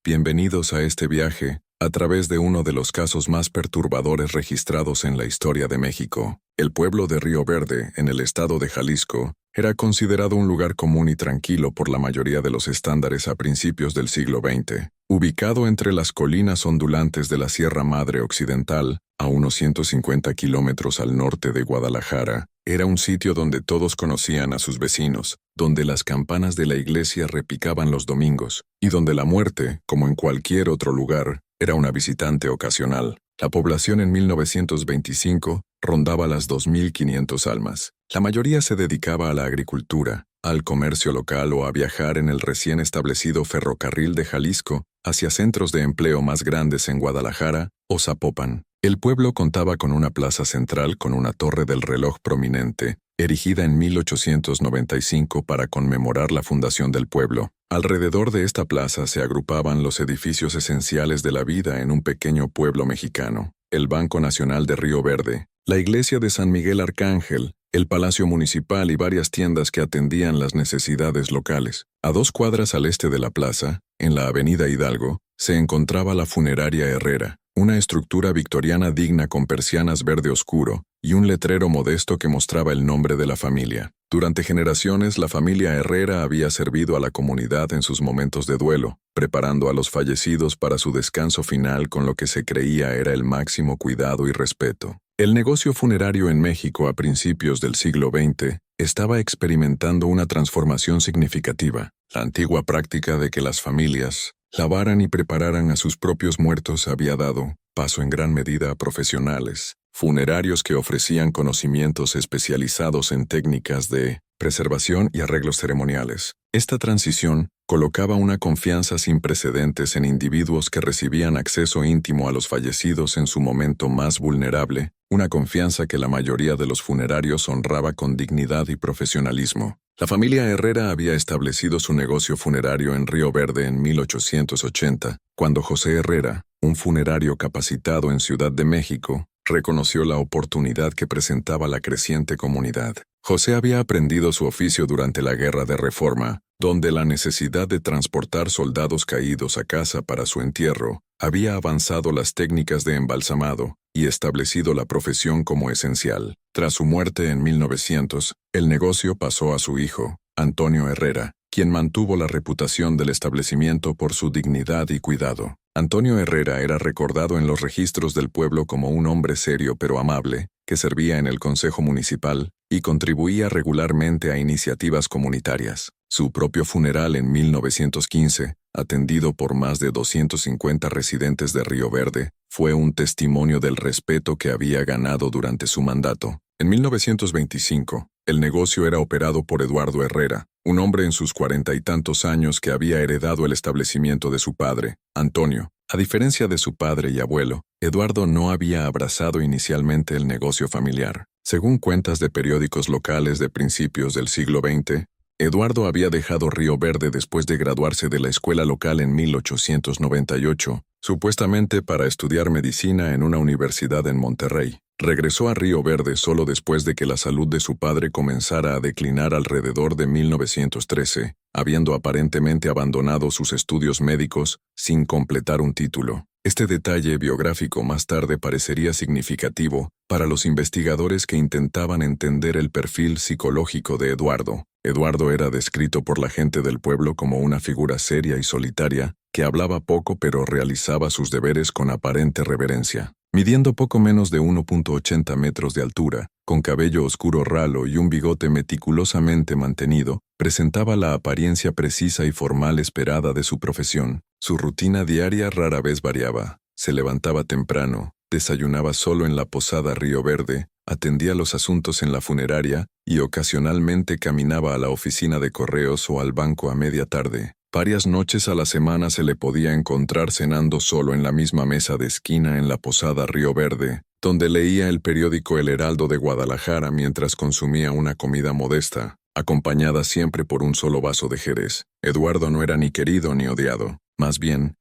Bienvenidos a este viaje, a través de uno de los casos más perturbadores registrados en la historia de México. El pueblo de Río Verde, en el estado de Jalisco, era considerado un lugar común y tranquilo por la mayoría de los estándares a principios del siglo XX. Ubicado entre las colinas ondulantes de la Sierra Madre Occidental, a unos 150 kilómetros al norte de Guadalajara, era un sitio donde todos conocían a sus vecinos, donde las campanas de la iglesia repicaban los domingos, y donde la muerte, como en cualquier otro lugar, era una visitante ocasional. La población en 1925 rondaba las 2.500 almas. La mayoría se dedicaba a la agricultura, al comercio local o a viajar en el recién establecido ferrocarril de Jalisco hacia centros de empleo más grandes en Guadalajara o Zapopan. El pueblo contaba con una plaza central con una torre del reloj prominente, erigida en 1895 para conmemorar la fundación del pueblo. Alrededor de esta plaza se agrupaban los edificios esenciales de la vida en un pequeño pueblo mexicano: el Banco Nacional de Río Verde, la iglesia de San Miguel Arcángel, el Palacio Municipal y varias tiendas que atendían las necesidades locales. A 2 cuadras al este de la plaza, en la avenida Hidalgo, se encontraba la funeraria Herrera, una estructura victoriana digna con persianas verde oscuro y un letrero modesto que mostraba el nombre de la familia. Durante generaciones, la familia Herrera había servido a la comunidad en sus momentos de duelo, preparando a los fallecidos para su descanso final con lo que se creía era el máximo cuidado y respeto. El negocio funerario en México a principios del siglo XX estaba experimentando una transformación significativa. La antigua práctica de que las familias lavaran y prepararan a sus propios muertos había dado paso en gran medida a profesionales funerarios que ofrecían conocimientos especializados en técnicas de preservación y arreglos ceremoniales. Esta transición colocaba una confianza sin precedentes en individuos que recibían acceso íntimo a los fallecidos en su momento más vulnerable, una confianza que la mayoría de los funerarios honraba con dignidad y profesionalismo. La familia Herrera había establecido su negocio funerario en Río Verde en 1880, cuando José Herrera, un funerario capacitado en Ciudad de México, reconoció la oportunidad que presentaba la creciente comunidad. José había aprendido su oficio durante la Guerra de Reforma, donde la necesidad de transportar soldados caídos a casa para su entierro había avanzado las técnicas de embalsamado y establecido la profesión como esencial. Tras su muerte en 1900, el negocio pasó a su hijo, Antonio Herrera, quien mantuvo la reputación del establecimiento por su dignidad y cuidado. Antonio Herrera era recordado en los registros del pueblo como un hombre serio pero amable, que servía en el Consejo Municipal y contribuía regularmente a iniciativas comunitarias. Su propio funeral en 1915, atendido por más de 250 residentes de Río Verde, fue un testimonio del respeto que había ganado durante su mandato. En 1925, el negocio era operado por Eduardo Herrera, un hombre en sus 40 y tantos años que había heredado el establecimiento de su padre, Antonio. A diferencia de su padre y abuelo, Eduardo no había abrazado inicialmente el negocio familiar. Según cuentas de periódicos locales de principios del siglo XX, Eduardo había dejado Río Verde después de graduarse de la escuela local en 1898, supuestamente para estudiar medicina en una universidad en Monterrey. Regresó a Río Verde solo después de que la salud de su padre comenzara a declinar alrededor de 1913, habiendo aparentemente abandonado sus estudios médicos sin completar un título. Este detalle biográfico más tarde parecería significativo para los investigadores que intentaban entender el perfil psicológico de Eduardo. Eduardo era descrito por la gente del pueblo como una figura seria y solitaria, que hablaba poco pero realizaba sus deberes con aparente reverencia. Midiendo poco menos de 1.80 metros de altura, con cabello oscuro ralo y un bigote meticulosamente mantenido, presentaba la apariencia precisa y formal esperada de su profesión. Su rutina diaria rara vez variaba. Se levantaba temprano, desayunaba solo en la posada Río Verde, atendía los asuntos en la funeraria y ocasionalmente caminaba a la oficina de correos o al banco a media tarde. Varias noches a la semana se le podía encontrar cenando solo en la misma mesa de esquina en la posada Río Verde, donde leía el periódico El Heraldo de Guadalajara mientras consumía una comida modesta, acompañada siempre por un solo vaso de jerez. Eduardo no era ni querido ni odiado, más bien,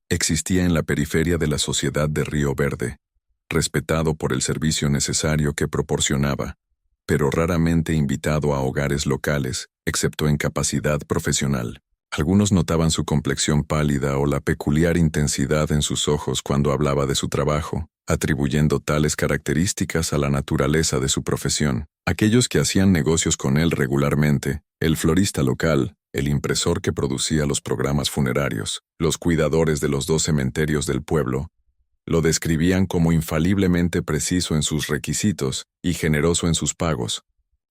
existía en la periferia de la sociedad de Río Verde, respetado por el servicio necesario que proporcionaba, pero raramente invitado a hogares locales, excepto en capacidad profesional. Algunos notaban su complexión pálida o la peculiar intensidad en sus ojos cuando hablaba de su trabajo, atribuyendo tales características a la naturaleza de su profesión. Aquellos que hacían negocios con él regularmente, el florista local, el impresor que producía los programas funerarios, los cuidadores de los 2 cementerios del pueblo, lo describían como infaliblemente preciso en sus requisitos y generoso en sus pagos.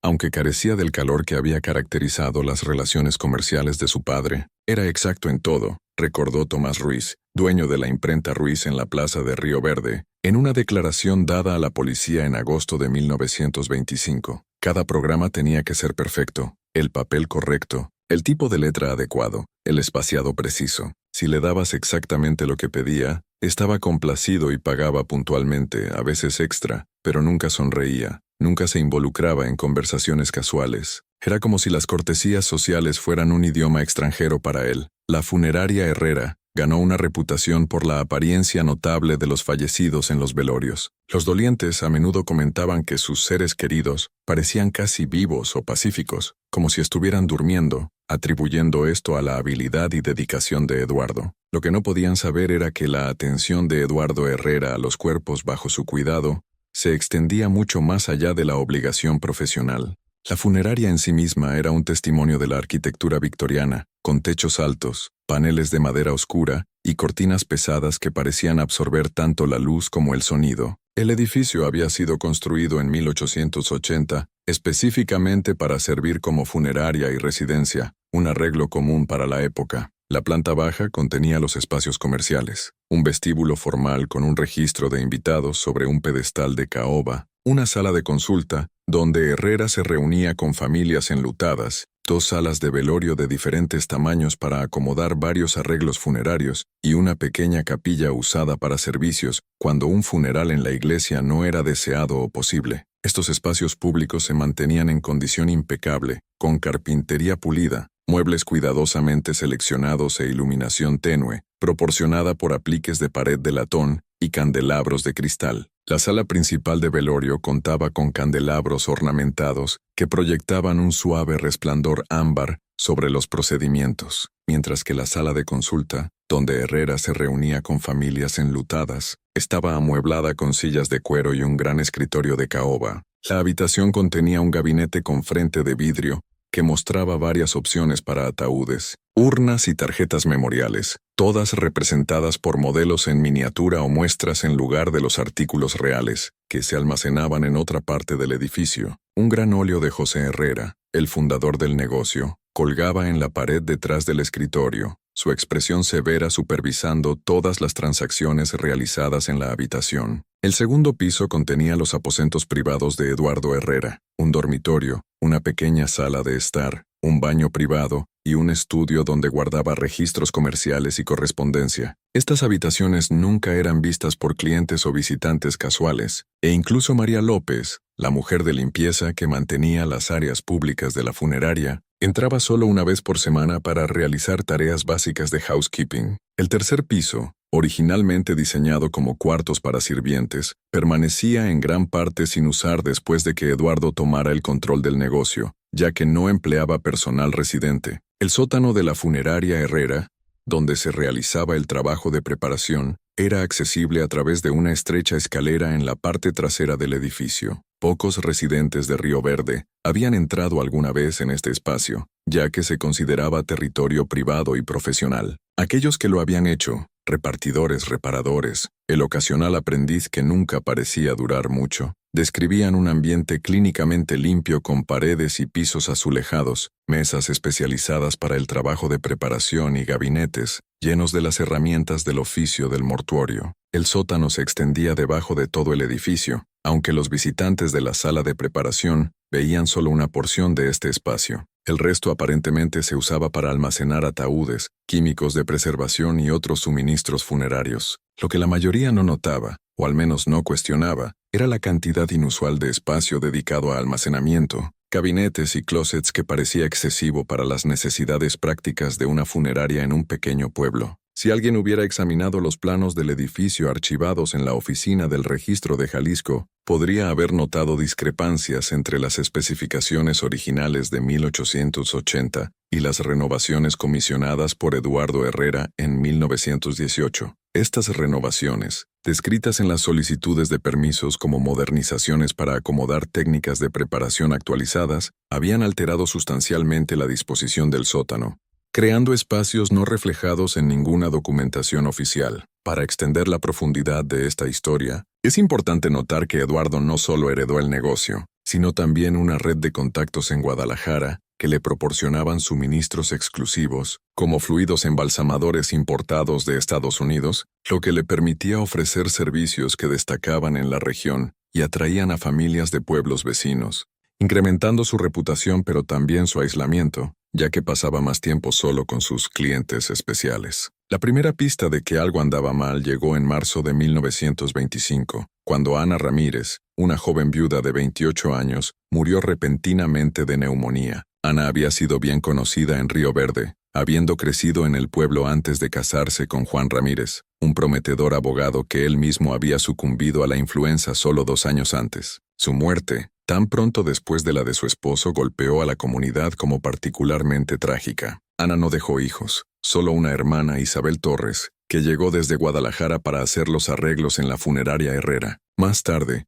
Aunque carecía del calor que había caracterizado las relaciones comerciales de su padre, era exacto en todo, recordó Tomás Ruiz, dueño de la imprenta Ruiz en la plaza de Río Verde, en una declaración dada a la policía en agosto de 1925. Cada programa tenía que ser perfecto, el papel correcto, el tipo de letra adecuado, el espaciado preciso. Si le dabas exactamente lo que pedía, estaba complacido y pagaba puntualmente, a veces extra, pero nunca sonreía, nunca se involucraba en conversaciones casuales. Era como si las cortesías sociales fueran un idioma extranjero para él. La funeraria Herrera ganó una reputación por la apariencia notable de los fallecidos en los velorios. Los dolientes a menudo comentaban que sus seres queridos parecían casi vivos o pacíficos, como si estuvieran durmiendo, atribuyendo esto a la habilidad y dedicación de Eduardo. Lo que no podían saber era que la atención de Eduardo Herrera a los cuerpos bajo su cuidado se extendía mucho más allá de la obligación profesional. La funeraria en sí misma era un testimonio de la arquitectura victoriana, con techos altos, paneles de madera oscura y cortinas pesadas que parecían absorber tanto la luz como el sonido. El edificio había sido construido en 1880, específicamente para servir como funeraria y residencia, un arreglo común para la época. La planta baja contenía los espacios comerciales, un vestíbulo formal con un registro de invitados sobre un pedestal de caoba, una sala de consulta, donde Herrera se reunía con familias enlutadas, 2 salas de velorio de diferentes tamaños para acomodar varios arreglos funerarios y una pequeña capilla usada para servicios cuando un funeral en la iglesia no era deseado o posible. Estos espacios públicos se mantenían en condición impecable, con carpintería pulida, muebles cuidadosamente seleccionados e iluminación tenue, proporcionada por apliques de pared de latón y candelabros de cristal. La sala principal de velorio contaba con candelabros ornamentados que proyectaban un suave resplandor ámbar sobre los procedimientos, mientras que la sala de consulta, donde Herrera se reunía con familias enlutadas, estaba amueblada con sillas de cuero y un gran escritorio de caoba. La habitación contenía un gabinete con frente de vidrio que mostraba varias opciones para ataúdes, urnas y tarjetas memoriales, todas representadas por modelos en miniatura o muestras en lugar de los artículos reales, que se almacenaban en otra parte del edificio. Un gran óleo de José Herrera, el fundador del negocio, colgaba en la pared detrás del escritorio, su expresión severa supervisando todas las transacciones realizadas en la habitación. El segundo piso contenía los aposentos privados de Eduardo Herrera, un dormitorio, una pequeña sala de estar, un baño privado y un estudio donde guardaba registros comerciales y correspondencia. Estas habitaciones nunca eran vistas por clientes o visitantes casuales, e incluso María López, la mujer de limpieza que mantenía las áreas públicas de la funeraria, entraba solo una vez por semana para realizar tareas básicas de housekeeping. El tercer piso, originalmente diseñado como cuartos para sirvientes, permanecía en gran parte sin usar después de que Eduardo tomara el control del negocio, ya que no empleaba personal residente. El sótano de la funeraria Herrera, donde se realizaba el trabajo de preparación, era accesible a través de una estrecha escalera en la parte trasera del edificio. Pocos residentes de Río Verde habían entrado alguna vez en este espacio, ya que se consideraba territorio privado y profesional. Aquellos que lo habían hecho, repartidores, reparadores, el ocasional aprendiz que nunca parecía durar mucho, describían un ambiente clínicamente limpio con paredes y pisos azulejados, mesas especializadas para el trabajo de preparación y gabinetes, llenos de las herramientas del oficio del mortuorio. El sótano se extendía debajo de todo el edificio, aunque los visitantes de la sala de preparación veían solo una porción de este espacio. El resto aparentemente se usaba para almacenar ataúdes, químicos de preservación y otros suministros funerarios. Lo que la mayoría no notaba, o al menos no cuestionaba, era la cantidad inusual de espacio dedicado a almacenamiento, gabinetes y closets que parecía excesivo para las necesidades prácticas de una funeraria en un pequeño pueblo. Si alguien hubiera examinado los planos del edificio archivados en la oficina del registro de Jalisco, podría haber notado discrepancias entre las especificaciones originales de 1880 y las renovaciones comisionadas por Eduardo Herrera en 1918. Estas renovaciones, descritas en las solicitudes de permisos como modernizaciones para acomodar técnicas de preparación actualizadas, habían alterado sustancialmente la disposición del sótano, creando espacios no reflejados en ninguna documentación oficial. Para extender la profundidad de esta historia, es importante notar que Eduardo no solo heredó el negocio, sino también una red de contactos en Guadalajara que le proporcionaban suministros exclusivos, como fluidos embalsamadores importados de Estados Unidos, lo que le permitía ofrecer servicios que destacaban en la región y atraían a familias de pueblos vecinos, incrementando su reputación pero también su aislamiento, ya que pasaba más tiempo solo con sus clientes especiales. La primera pista de que algo andaba mal llegó en marzo de 1925, cuando Ana Ramírez, una joven viuda de 28 años, murió repentinamente de neumonía. Ana había sido bien conocida en Río Verde, habiendo crecido en el pueblo antes de casarse con Juan Ramírez, un prometedor abogado que él mismo había sucumbido a la influenza solo 2 años antes. Su muerte, tan pronto después de la de su esposo, golpeó a la comunidad como particularmente trágica. Ana no dejó hijos, solo una hermana, Isabel Torres, que llegó desde Guadalajara para hacer los arreglos en la funeraria Herrera. Más tarde,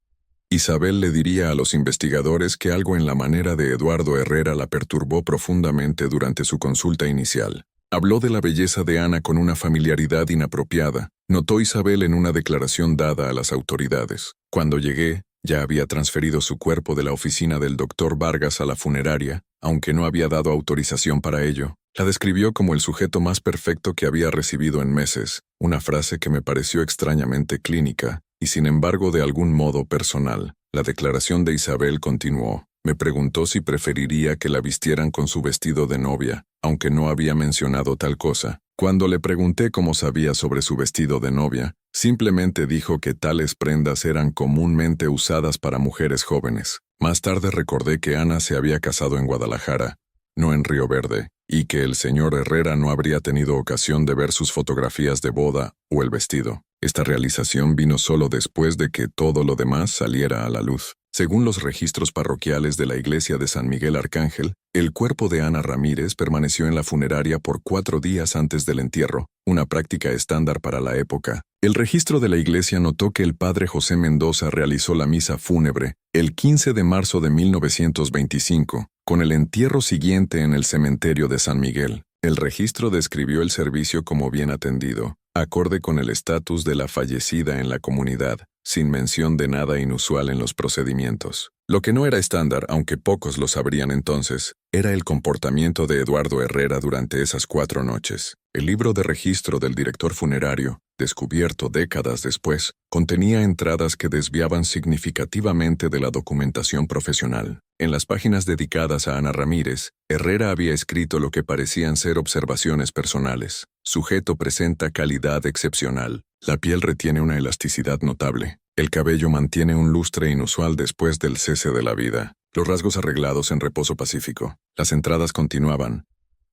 Isabel le diría a los investigadores que algo en la manera de Eduardo Herrera la perturbó profundamente durante su consulta inicial. Habló de la belleza de Ana con una familiaridad inapropiada, notó Isabel en una declaración dada a las autoridades. Cuando llegué, ya había transferido su cuerpo de la oficina del doctor Vargas a la funeraria, aunque no había dado autorización para ello. La describió como el sujeto más perfecto que había recibido en meses, una frase que me pareció extrañamente clínica, y sin embargo de algún modo personal. La declaración de Isabel continuó. Me preguntó si preferiría que la vistieran con su vestido de novia, aunque no había mencionado tal cosa. Cuando le pregunté cómo sabía sobre su vestido de novia, simplemente dijo que tales prendas eran comúnmente usadas para mujeres jóvenes. Más tarde recordé que Ana se había casado en Guadalajara, no en Río Verde, y que el señor Herrera no habría tenido ocasión de ver sus fotografías de boda o el vestido. Esta realización vino solo después de que todo lo demás saliera a la luz. Según los registros parroquiales de la iglesia de San Miguel Arcángel, el cuerpo de Ana Ramírez permaneció en la funeraria por 4 días antes del entierro, una práctica estándar para la época. El registro de la iglesia notó que el padre José Mendoza realizó la misa fúnebre el 15 de marzo de 1925, con el entierro siguiente en el cementerio de San Miguel. El registro describió el servicio como bien atendido, acorde con el estatus de la fallecida en la comunidad, sin mención de nada inusual en los procedimientos. Lo que no era estándar, aunque pocos lo sabrían entonces, era el comportamiento de Eduardo Herrera durante esas 4 noches. El libro de registro del director funerario, descubierto décadas después, contenía entradas que desviaban significativamente de la documentación profesional. En las páginas dedicadas a Ana Ramírez, Herrera había escrito lo que parecían ser observaciones personales. Sujeto presenta calidad excepcional. La piel retiene una elasticidad notable. El cabello mantiene un lustre inusual después del cese de la vida. Los rasgos arreglados en reposo pacífico. Las entradas continuaban,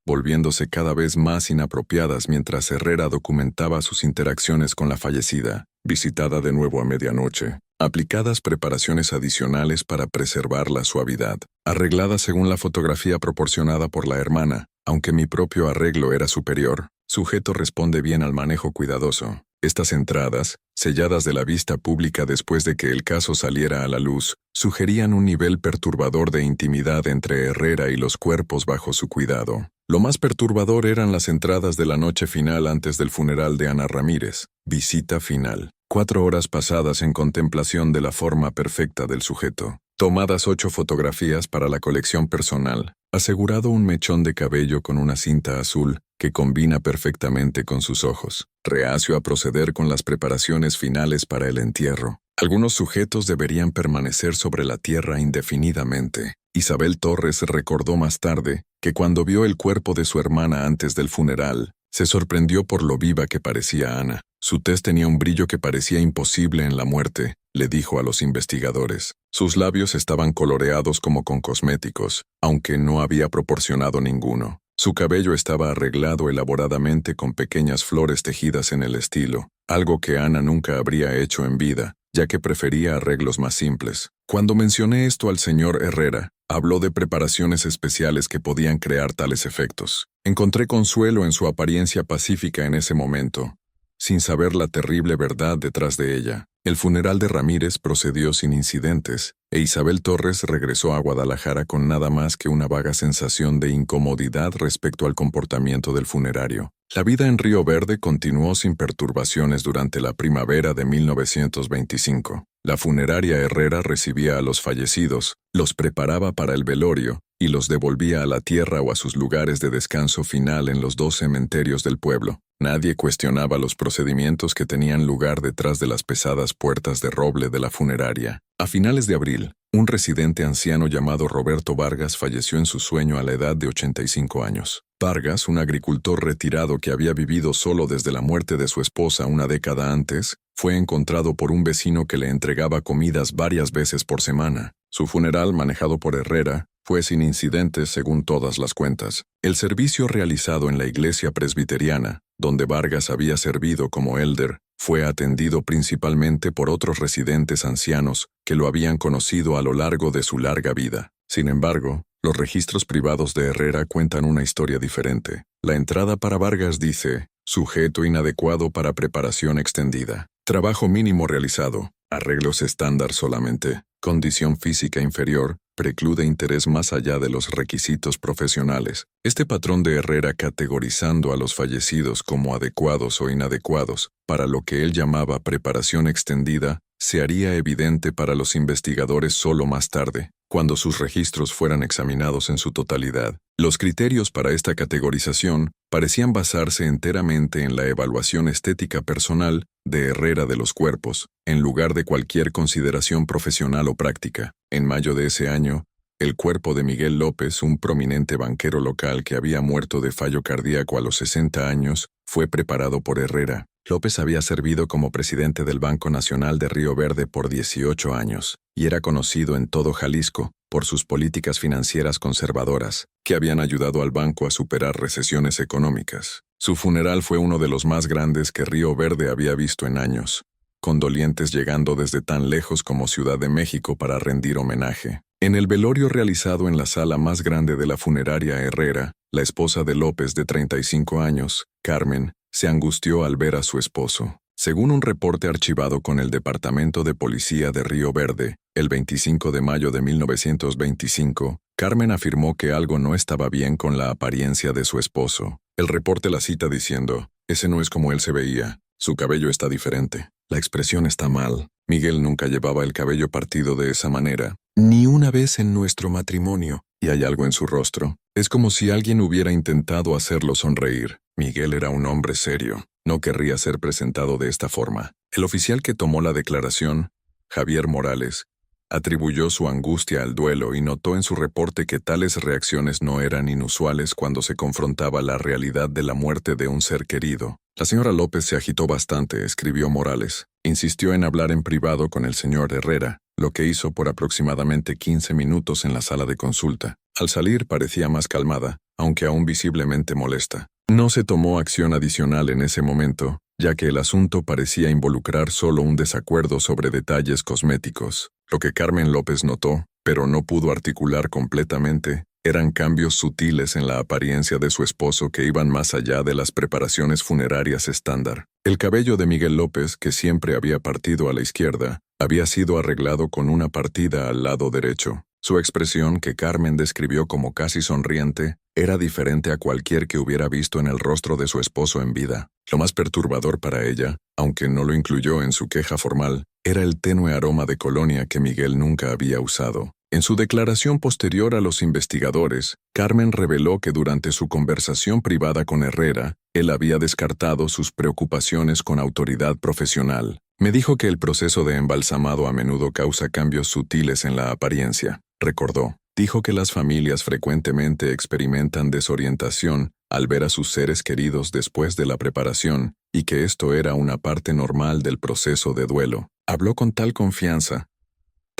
volviéndose cada vez más inapropiadas mientras Herrera documentaba sus interacciones con la fallecida, visitada de nuevo a medianoche. Aplicadas preparaciones adicionales para preservar la suavidad. Arreglada según la fotografía proporcionada por la hermana, aunque mi propio arreglo era superior. Sujeto responde bien al manejo cuidadoso. Estas entradas, selladas de la vista pública después de que el caso saliera a la luz, sugerían un nivel perturbador de intimidad entre Herrera y los cuerpos bajo su cuidado. Lo más perturbador eran las entradas de la noche final antes del funeral de Ana Ramírez. Visita final. 4 horas pasadas en contemplación de la forma perfecta del sujeto. Tomadas 8 fotografías para la colección personal. Asegurado un mechón de cabello con una cinta azul que combina perfectamente con sus ojos. Reacio a proceder con las preparaciones finales para el entierro. Algunos sujetos deberían permanecer sobre la tierra indefinidamente. Isabel Torres recordó más tarde que cuando vio el cuerpo de su hermana antes del funeral, se sorprendió por lo viva que parecía Ana. Su tez tenía un brillo que parecía imposible en la muerte, le dijo a los investigadores. Sus labios estaban coloreados como con cosméticos, aunque no había proporcionado ninguno. Su cabello estaba arreglado elaboradamente con pequeñas flores tejidas en el estilo, algo que Ana nunca habría hecho en vida, ya que prefería arreglos más simples. Cuando mencioné esto al señor Herrera, habló de preparaciones especiales que podían crear tales efectos. Encontré consuelo en su apariencia pacífica en ese momento, sin saber la terrible verdad detrás de ella. El funeral de Ramírez procedió sin incidentes, e Isabel Torres regresó a Guadalajara con nada más que una vaga sensación de incomodidad respecto al comportamiento del funerario. La vida en Río Verde continuó sin perturbaciones durante la primavera de 1925. La funeraria Herrera recibía a los fallecidos, los preparaba para el velorio y los devolvía a la tierra o a sus lugares de descanso final en los 2 cementerios del pueblo. Nadie cuestionaba los procedimientos que tenían lugar detrás de las pesadas puertas de roble de la funeraria. A finales de abril, un residente anciano llamado Roberto Vargas falleció en su sueño a la edad de 85 años. Vargas, un agricultor retirado que había vivido solo desde la muerte de su esposa una década antes, fue encontrado por un vecino que le entregaba comidas varias veces por semana. Su funeral, manejado por Herrera, fue sin incidentes según todas las cuentas. El servicio realizado en la iglesia presbiteriana, donde Vargas había servido como elder, fue atendido principalmente por otros residentes ancianos que lo habían conocido a lo largo de su larga vida. Sin embargo, los registros privados de Herrera cuentan una historia diferente. La entrada para Vargas dice: sujeto inadecuado para preparación extendida. Trabajo mínimo realizado. Arreglos estándar solamente. Condición física inferior. Preclude interés más allá de los requisitos profesionales. Este patrón de Herrera categorizando a los fallecidos como adecuados o inadecuados para lo que él llamaba preparación extendida se haría evidente para los investigadores solo más tarde, cuando sus registros fueran examinados en su totalidad. Los criterios para esta categorización parecían basarse enteramente en la evaluación estética personal de Herrera de los cuerpos, en lugar de cualquier consideración profesional o práctica. En mayo de ese año, el cuerpo de Miguel López, un prominente banquero local que había muerto de fallo cardíaco a los 60 años, fue preparado por Herrera. López había servido como presidente del Banco Nacional de Río Verde por 18 años, y era conocido en todo Jalisco por sus políticas financieras conservadoras, que habían ayudado al banco a superar recesiones económicas. Su funeral fue uno de los más grandes que Río Verde había visto en años, con dolientes llegando desde tan lejos como Ciudad de México para rendir homenaje. En el velorio realizado en la sala más grande de la funeraria Herrera, la esposa de López de 35 años, Carmen, se angustió al ver a su esposo. Según un reporte archivado con el Departamento de Policía de Río Verde, el 25 de mayo de 1925, Carmen afirmó que algo no estaba bien con la apariencia de su esposo. El reporte la cita diciendo: ese no es como él se veía, su cabello está diferente, la expresión está mal. Miguel nunca llevaba el cabello partido de esa manera, ni una vez en nuestro matrimonio, y hay algo en su rostro. Es como si alguien hubiera intentado hacerlo sonreír. Miguel era un hombre serio, no querría ser presentado de esta forma. El oficial que tomó la declaración, Javier Morales, atribuyó su angustia al duelo y notó en su reporte que tales reacciones no eran inusuales cuando se confrontaba la realidad de la muerte de un ser querido. La señora López se agitó bastante, escribió Morales. Insistió en hablar en privado con el señor Herrera, lo que hizo por aproximadamente 15 minutos en la sala de consulta. Al salir parecía más calmada, aunque aún visiblemente molesta. No se tomó acción adicional en ese momento, ya que el asunto parecía involucrar solo un desacuerdo sobre detalles cosméticos. Lo que Carmen López notó, pero no pudo articular completamente, eran cambios sutiles en la apariencia de su esposo que iban más allá de las preparaciones funerarias estándar. El cabello de Miguel López, que siempre había partido a la izquierda, había sido arreglado con una partida al lado derecho. Su expresión, que Carmen describió como casi sonriente, era diferente a cualquier que hubiera visto en el rostro de su esposo en vida. Lo más perturbador para ella, aunque no lo incluyó en su queja formal, era el tenue aroma de colonia que Miguel nunca había usado. En su declaración posterior a los investigadores, Carmen reveló que durante su conversación privada con Herrera, él había descartado sus preocupaciones con autoridad profesional. Me dijo que el proceso de embalsamado a menudo causa cambios sutiles en la apariencia, recordó. Dijo que las familias frecuentemente experimentan desorientación al ver a sus seres queridos después de la preparación y que esto era una parte normal del proceso de duelo. Habló con tal confianza,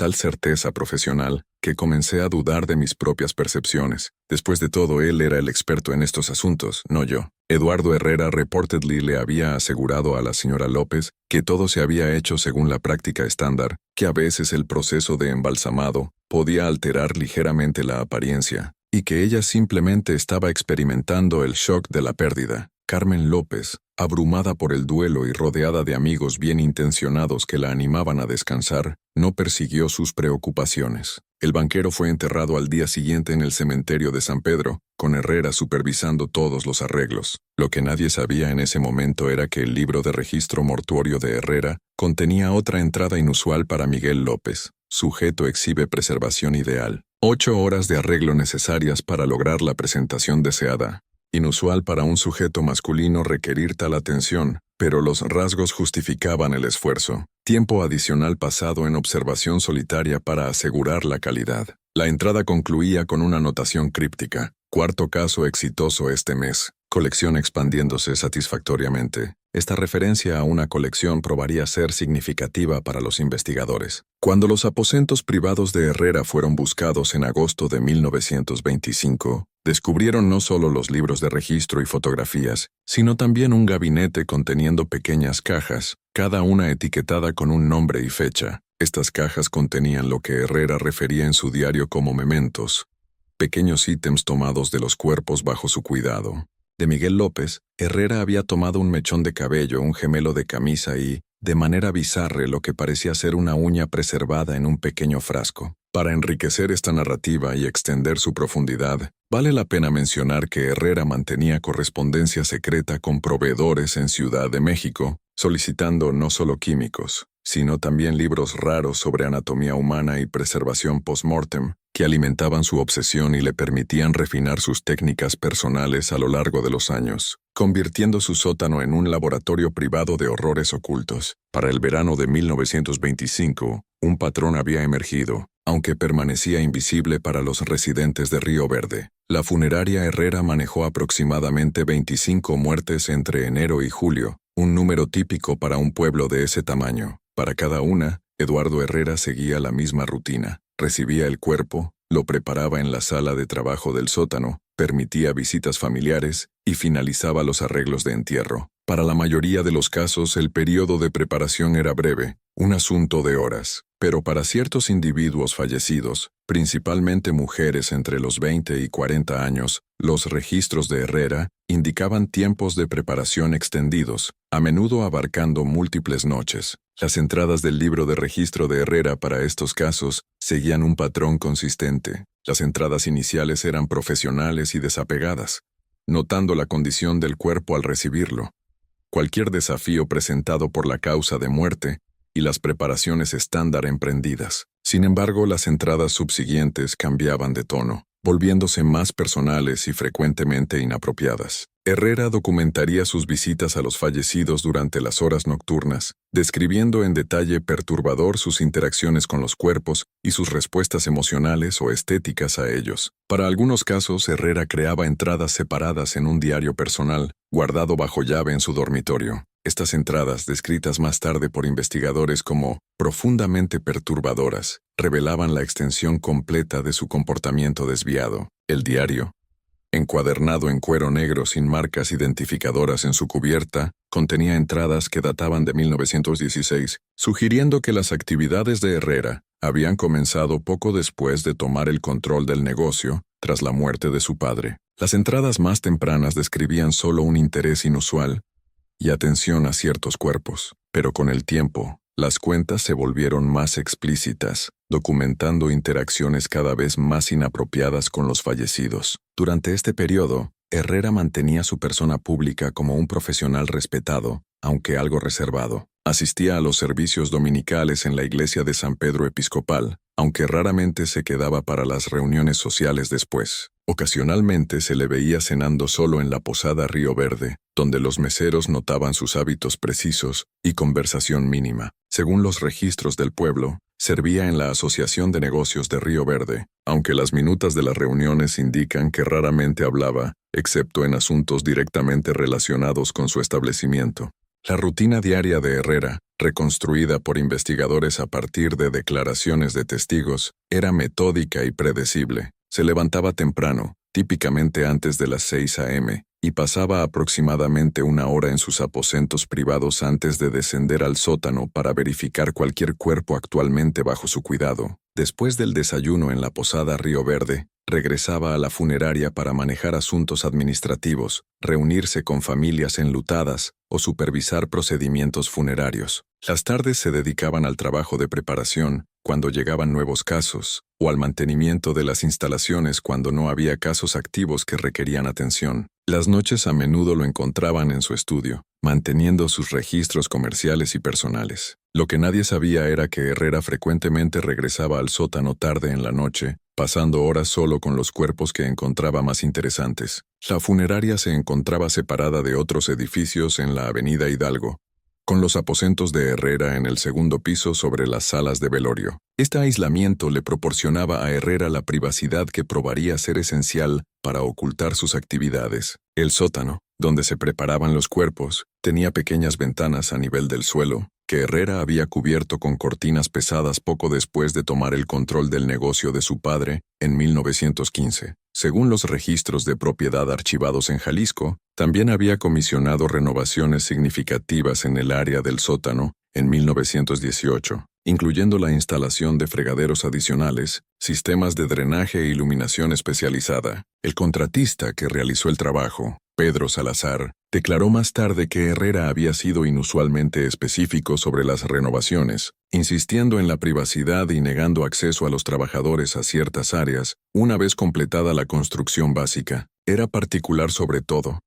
tal certeza profesional que comencé a dudar de mis propias percepciones. Después de todo, él era el experto en estos asuntos, no yo. Eduardo Herrera reportedly le había asegurado a la señora López que todo se había hecho según la práctica estándar, que a veces el proceso de embalsamado podía alterar ligeramente la apariencia, y que ella simplemente estaba experimentando el shock de la pérdida. Carmen López, abrumada por el duelo y rodeada de amigos bien intencionados que la animaban a descansar, no persiguió sus preocupaciones. El banquero fue enterrado al día siguiente en el cementerio de San Pedro, con Herrera supervisando todos los arreglos. Lo que nadie sabía en ese momento era que el libro de registro mortuorio de Herrera contenía otra entrada inusual para Miguel López. Sujeto exhibe preservación ideal. 8 horas de arreglo necesarias para lograr la presentación deseada. Inusual para un sujeto masculino requerir tal atención, pero los rasgos justificaban el esfuerzo. Tiempo adicional pasado en observación solitaria para asegurar la calidad. La entrada concluía con una anotación críptica. 4º caso exitoso este mes. Colección expandiéndose satisfactoriamente. Esta referencia a una colección probaría ser significativa para los investigadores. Cuando los aposentos privados de Herrera fueron buscados en agosto de 1925, descubrieron no solo los libros de registro y fotografías, sino también un gabinete conteniendo pequeñas cajas, cada una etiquetada con un nombre y fecha. Estas cajas contenían lo que Herrera refería en su diario como mementos, pequeños ítems tomados de los cuerpos bajo su cuidado. De Miguel López, Herrera había tomado un mechón de cabello, un gemelo de camisa y, de manera bizarra, lo que parecía ser una uña preservada en un pequeño frasco. Para enriquecer esta narrativa y extender su profundidad, vale la pena mencionar que Herrera mantenía correspondencia secreta con proveedores en Ciudad de México, solicitando no solo químicos, sino también libros raros sobre anatomía humana y preservación post-mortem, que alimentaban su obsesión y le permitían refinar sus técnicas personales a lo largo de los años, convirtiendo su sótano en un laboratorio privado de horrores ocultos. Para el verano de 1925, un patrón había emergido, aunque permanecía invisible para los residentes de Río Verde. La funeraria Herrera manejó aproximadamente 25 muertes entre enero y julio, un número típico para un pueblo de ese tamaño. Para cada una, Eduardo Herrera seguía la misma rutina. Recibía el cuerpo, lo preparaba en la sala de trabajo del sótano, permitía visitas familiares y finalizaba los arreglos de entierro. Para la mayoría de los casos, el periodo de preparación era breve, un asunto de horas, pero para ciertos individuos fallecidos, principalmente mujeres entre los 20 y 40 años, los registros de Herrera indicaban tiempos de preparación extendidos, a menudo abarcando múltiples noches. Las entradas del libro de registro de Herrera para estos casos seguían un patrón consistente. Las entradas iniciales eran profesionales y desapegadas, notando la condición del cuerpo al recibirlo, cualquier desafío presentado por la causa de muerte y las preparaciones estándar emprendidas. Sin embargo, las entradas subsiguientes cambiaban de tono, volviéndose más personales y frecuentemente inapropiadas. Herrera documentaría sus visitas a los fallecidos durante las horas nocturnas, describiendo en detalle perturbador sus interacciones con los cuerpos y sus respuestas emocionales o estéticas a ellos. Para algunos casos, Herrera creaba entradas separadas en un diario personal, guardado bajo llave en su dormitorio. Estas entradas, descritas más tarde por investigadores como profundamente perturbadoras, revelaban la extensión completa de su comportamiento desviado. El diario, encuadernado en cuero negro sin marcas identificadoras en su cubierta, contenía entradas que databan de 1916, sugiriendo que las actividades de Herrera habían comenzado poco después de tomar el control del negocio, tras la muerte de su padre. Las entradas más tempranas describían solo un interés inusual y atención a ciertos cuerpos, pero con el tiempo, las cuentas se volvieron más explícitas, documentando interacciones cada vez más inapropiadas con los fallecidos. Durante este periodo, Herrera mantenía su persona pública como un profesional respetado, aunque algo reservado. Asistía a los servicios dominicales en la iglesia de San Pedro Episcopal, aunque raramente se quedaba para las reuniones sociales después. Ocasionalmente se le veía cenando solo en la posada Río Verde, donde los meseros notaban sus hábitos precisos y conversación mínima. Según los registros del pueblo, servía en la Asociación de Negocios de Río Verde, aunque las minutas de las reuniones indican que raramente hablaba, excepto en asuntos directamente relacionados con su establecimiento. La rutina diaria de Herrera reconstruida por investigadores a partir de declaraciones de testigos, era metódica y predecible. Se levantaba temprano, típicamente antes de las 6 a.m., y pasaba aproximadamente una hora en sus aposentos privados antes de descender al sótano para verificar cualquier cuerpo actualmente bajo su cuidado. Después del desayuno en la posada Río Verde, regresaba a la funeraria para manejar asuntos administrativos, reunirse con familias enlutadas o supervisar procedimientos funerarios. Las tardes se dedicaban al trabajo de preparación, cuando llegaban nuevos casos, o al mantenimiento de las instalaciones cuando no había casos activos que requerían atención. Las noches a menudo lo encontraban en su estudio, manteniendo sus registros comerciales y personales. Lo que nadie sabía era que Herrera frecuentemente regresaba al sótano tarde en la noche, pasando horas solo con los cuerpos que encontraba más interesantes. La funeraria se encontraba separada de otros edificios en la avenida Hidalgo, con los aposentos de Herrera en el segundo piso sobre las salas de velorio. Este aislamiento le proporcionaba a Herrera la privacidad que probaría ser esencial para ocultar sus actividades. El sótano, donde se preparaban los cuerpos, tenía pequeñas ventanas a nivel del suelo, que Herrera había cubierto con cortinas pesadas poco después de tomar el control del negocio de su padre, en 1915. Según los registros de propiedad archivados en Jalisco, también había comisionado renovaciones significativas en el área del sótano en 1918, incluyendo la instalación de fregaderos adicionales, sistemas de drenaje e iluminación especializada. El contratista que realizó el trabajo, Pedro Salazar, declaró más tarde que Herrera había sido inusualmente específico sobre las renovaciones, insistiendo en la privacidad y negando acceso a los trabajadores a ciertas áreas, una vez completada la construcción básica. Era particular sobre todo,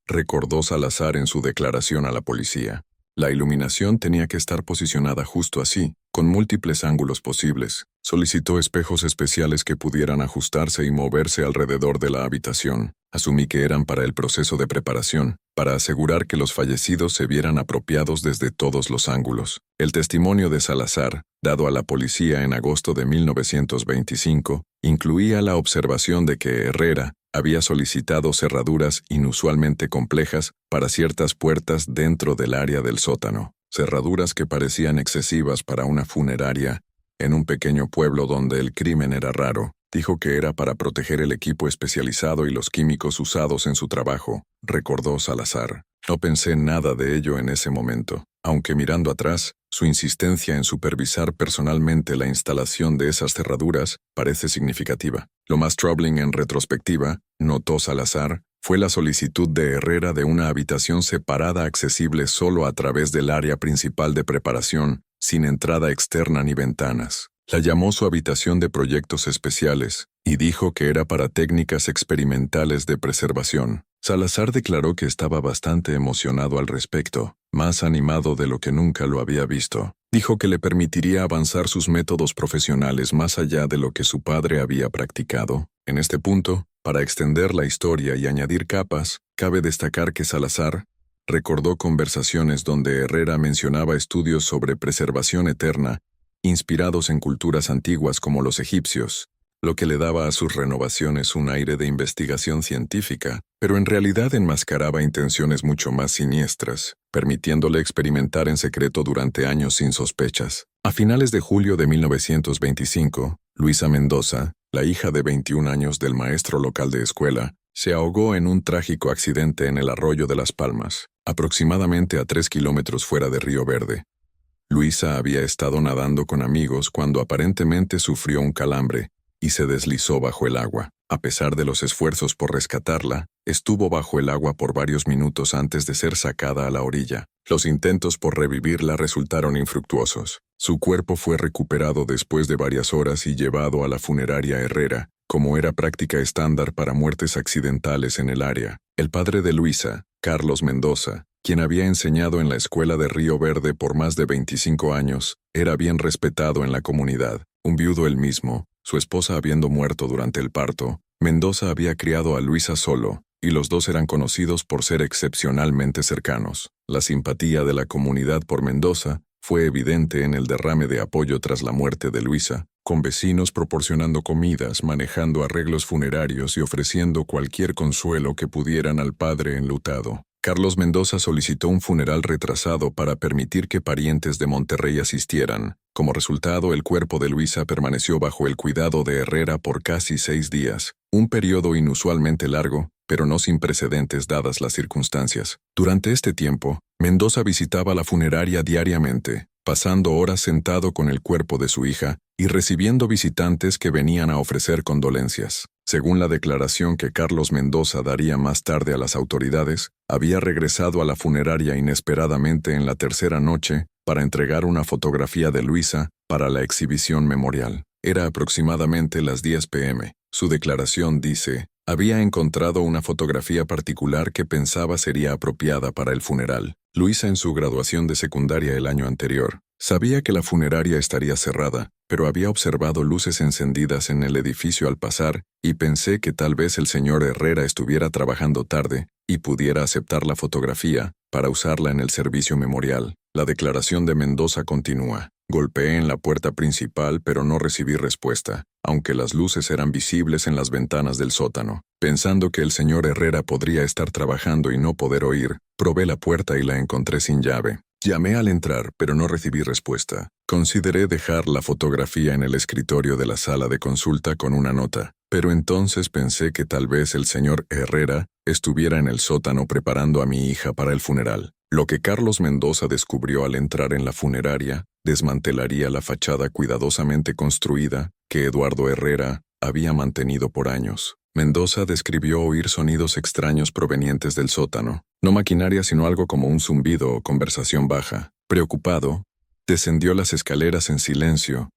recordó Salazar en su declaración a la policía. La iluminación tenía que estar posicionada justo así, con múltiples ángulos posibles. Solicitó espejos especiales que pudieran ajustarse y moverse alrededor de la habitación. Asumí que eran para el proceso de preparación, para asegurar que los fallecidos se vieran apropiados desde todos los ángulos. El testimonio de Salazar, dado a la policía en agosto de 1925, incluía la observación de que Herrera había solicitado cerraduras inusualmente complejas para ciertas puertas dentro del área del sótano, cerraduras que parecían excesivas para una funeraria en un pequeño pueblo donde el crimen era raro. Dijo que era para proteger el equipo especializado y los químicos usados en su trabajo, recordó Salazar. No pensé nada de ello en ese momento, aunque mirando atrás, su insistencia en supervisar personalmente la instalación de esas cerraduras parece significativa. Lo más troubling en retrospectiva, notó Salazar, fue la solicitud de Herrera de una habitación separada accesible solo a través del área principal de preparación, sin entrada externa ni ventanas. La llamó su habitación de proyectos especiales, y dijo que era para técnicas experimentales de preservación. Salazar declaró que estaba bastante emocionado al respecto, más animado de lo que nunca lo había visto. Dijo que le permitiría avanzar sus métodos profesionales más allá de lo que su padre había practicado. En este punto, para extender la historia y añadir capas, cabe destacar que Salazar recordó conversaciones donde Herrera mencionaba estudios sobre preservación eterna, inspirados en culturas antiguas como los egipcios, lo que le daba a sus renovaciones un aire de investigación científica, pero en realidad enmascaraba intenciones mucho más siniestras, permitiéndole experimentar en secreto durante años sin sospechas. A finales de julio de 1925, Luisa Mendoza, la hija de 21 años del maestro local de escuela, se ahogó en un trágico accidente en el arroyo de Las Palmas, aproximadamente a 3 kilómetros fuera de Río Verde. Luisa había estado nadando con amigos cuando aparentemente sufrió un calambre y se deslizó bajo el agua. A pesar de los esfuerzos por rescatarla, estuvo bajo el agua por varios minutos antes de ser sacada a la orilla. Los intentos por revivirla resultaron infructuosos. Su cuerpo fue recuperado después de varias horas y llevado a la funeraria Herrera, como era práctica estándar para muertes accidentales en el área. El padre de Luisa, Carlos Mendoza, quien había enseñado en la escuela de Río Verde por más de 25 años, era bien respetado en la comunidad. Un viudo él mismo, su esposa habiendo muerto durante el parto, Mendoza había criado a Luisa solo, y los dos eran conocidos por ser excepcionalmente cercanos. La simpatía de la comunidad por Mendoza fue evidente en el derrame de apoyo tras la muerte de Luisa, con vecinos proporcionando comidas, manejando arreglos funerarios y ofreciendo cualquier consuelo que pudieran al padre enlutado. Carlos Mendoza solicitó un funeral retrasado para permitir que parientes de Monterrey asistieran. Como resultado, el cuerpo de Luisa permaneció bajo el cuidado de Herrera por casi 6 días, un periodo inusualmente largo, pero no sin precedentes dadas las circunstancias. Durante este tiempo, Mendoza visitaba la funeraria diariamente, pasando horas sentado con el cuerpo de su hija y recibiendo visitantes que venían a ofrecer condolencias. Según la declaración que Carlos Mendoza daría más tarde a las autoridades, había regresado a la funeraria inesperadamente en la tercera noche para entregar una fotografía de Luisa para la exhibición memorial. Era aproximadamente las 10 p.m. Su declaración dice: había encontrado una fotografía particular que pensaba sería apropiada para el funeral. Luisa, en su graduación de secundaria el año anterior, sabía que la funeraria estaría cerrada, pero había observado luces encendidas en el edificio al pasar y pensé que tal vez el señor Herrera estuviera trabajando tarde y pudiera aceptar la fotografía para usarla en el servicio memorial. La declaración de Mendoza continúa: golpeé en la puerta principal pero no recibí respuesta, aunque las luces eran visibles en las ventanas del sótano. Pensando que el señor Herrera podría estar trabajando y no poder oír, probé la puerta y la encontré sin llave. Llamé al entrar, pero no recibí respuesta. Consideré dejar la fotografía en el escritorio de la sala de consulta con una nota, pero entonces pensé que tal vez el señor Herrera estuviera en el sótano preparando a mi hija para el funeral. Lo que Carlos Mendoza descubrió al entrar en la funeraria desmantelaría la fachada cuidadosamente construida que Eduardo Herrera había mantenido por años. Mendoza describió oír sonidos extraños provenientes del sótano, no maquinaria sino algo como un zumbido o conversación baja. Preocupado, descendió las escaleras en silencio,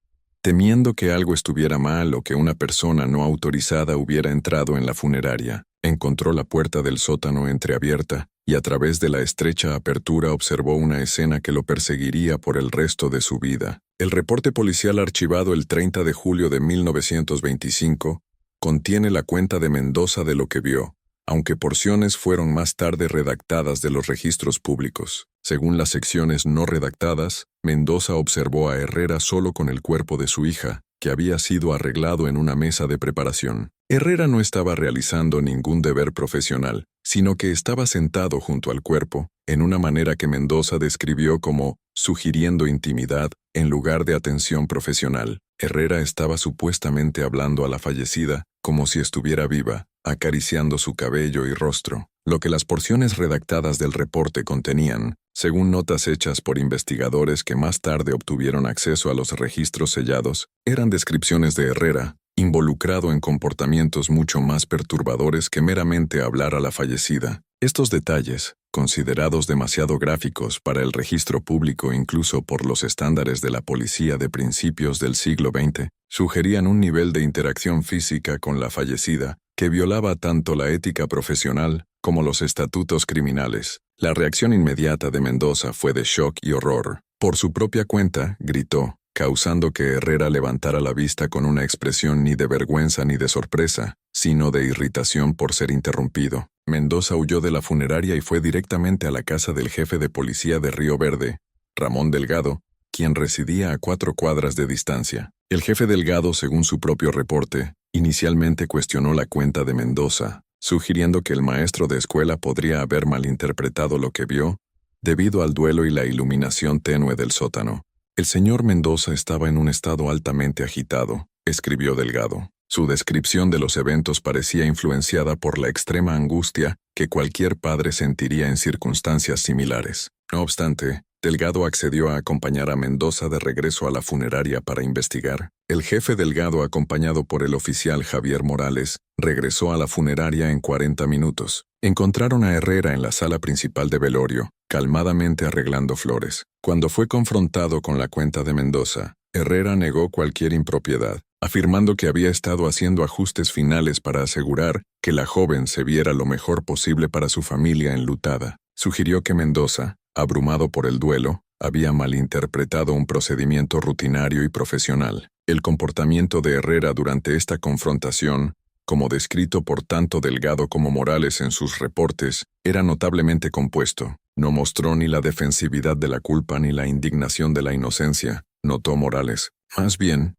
temiendo que algo estuviera mal o que una persona no autorizada hubiera entrado en la funeraria. Encontró la puerta del sótano entreabierta y a través de la estrecha apertura observó una escena que lo perseguiría por el resto de su vida. El reporte policial archivado el 30 de julio de 1925 contiene la cuenta de Mendoza de lo que vio, aunque porciones fueron más tarde redactadas de los registros públicos. Según las secciones no redactadas, Mendoza observó a Herrera solo con el cuerpo de su hija, que había sido arreglado en una mesa de preparación. Herrera no estaba realizando ningún deber profesional, sino que estaba sentado junto al cuerpo, en una manera que Mendoza describió como sugiriendo intimidad en lugar de atención profesional. Herrera estaba supuestamente hablando a la fallecida como si estuviera viva, acariciando su cabello y rostro. Lo que las porciones redactadas del reporte contenían, según notas hechas por investigadores que más tarde obtuvieron acceso a los registros sellados, eran descripciones de Herrera, involucrado en comportamientos mucho más perturbadores que meramente hablar a la fallecida. Estos detalles, considerados demasiado gráficos para el registro público incluso por los estándares de la policía de principios del siglo XX, sugerían un nivel de interacción física con la fallecida que violaba tanto la ética profesional como los estatutos criminales. La reacción inmediata de Mendoza fue de shock y horror. Por su propia cuenta, gritó, causando que Herrera levantara la vista con una expresión ni de vergüenza ni de sorpresa, sino de irritación por ser interrumpido. Mendoza huyó de la funeraria y fue directamente a la casa del jefe de policía de Río Verde, Ramón Delgado, quien residía a 4 cuadras de distancia. El jefe Delgado, según su propio reporte, inicialmente cuestionó la cuenta de Mendoza, sugiriendo que el maestro de escuela podría haber malinterpretado lo que vio, debido al duelo y la iluminación tenue del sótano. El señor Mendoza estaba en un estado altamente agitado, escribió Delgado. Su descripción de los eventos parecía influenciada por la extrema angustia que cualquier padre sentiría en circunstancias similares. No obstante, Delgado accedió a acompañar a Mendoza de regreso a la funeraria para investigar. El jefe Delgado, acompañado por el oficial Javier Morales, regresó a la funeraria en 40 minutos. Encontraron a Herrera en la sala principal de velorio, calmadamente arreglando flores. Cuando fue confrontado con la cuenta de Mendoza, Herrera negó cualquier impropiedad, afirmando que había estado haciendo ajustes finales para asegurar que la joven se viera lo mejor posible para su familia enlutada. Sugirió que Mendoza, abrumado por el duelo, había malinterpretado un procedimiento rutinario y profesional. El comportamiento de Herrera durante esta confrontación, como descrito por tanto Delgado como Morales en sus reportes, era notablemente compuesto. No mostró ni la defensividad de la culpa ni la indignación de la inocencia, notó Morales. Más bien,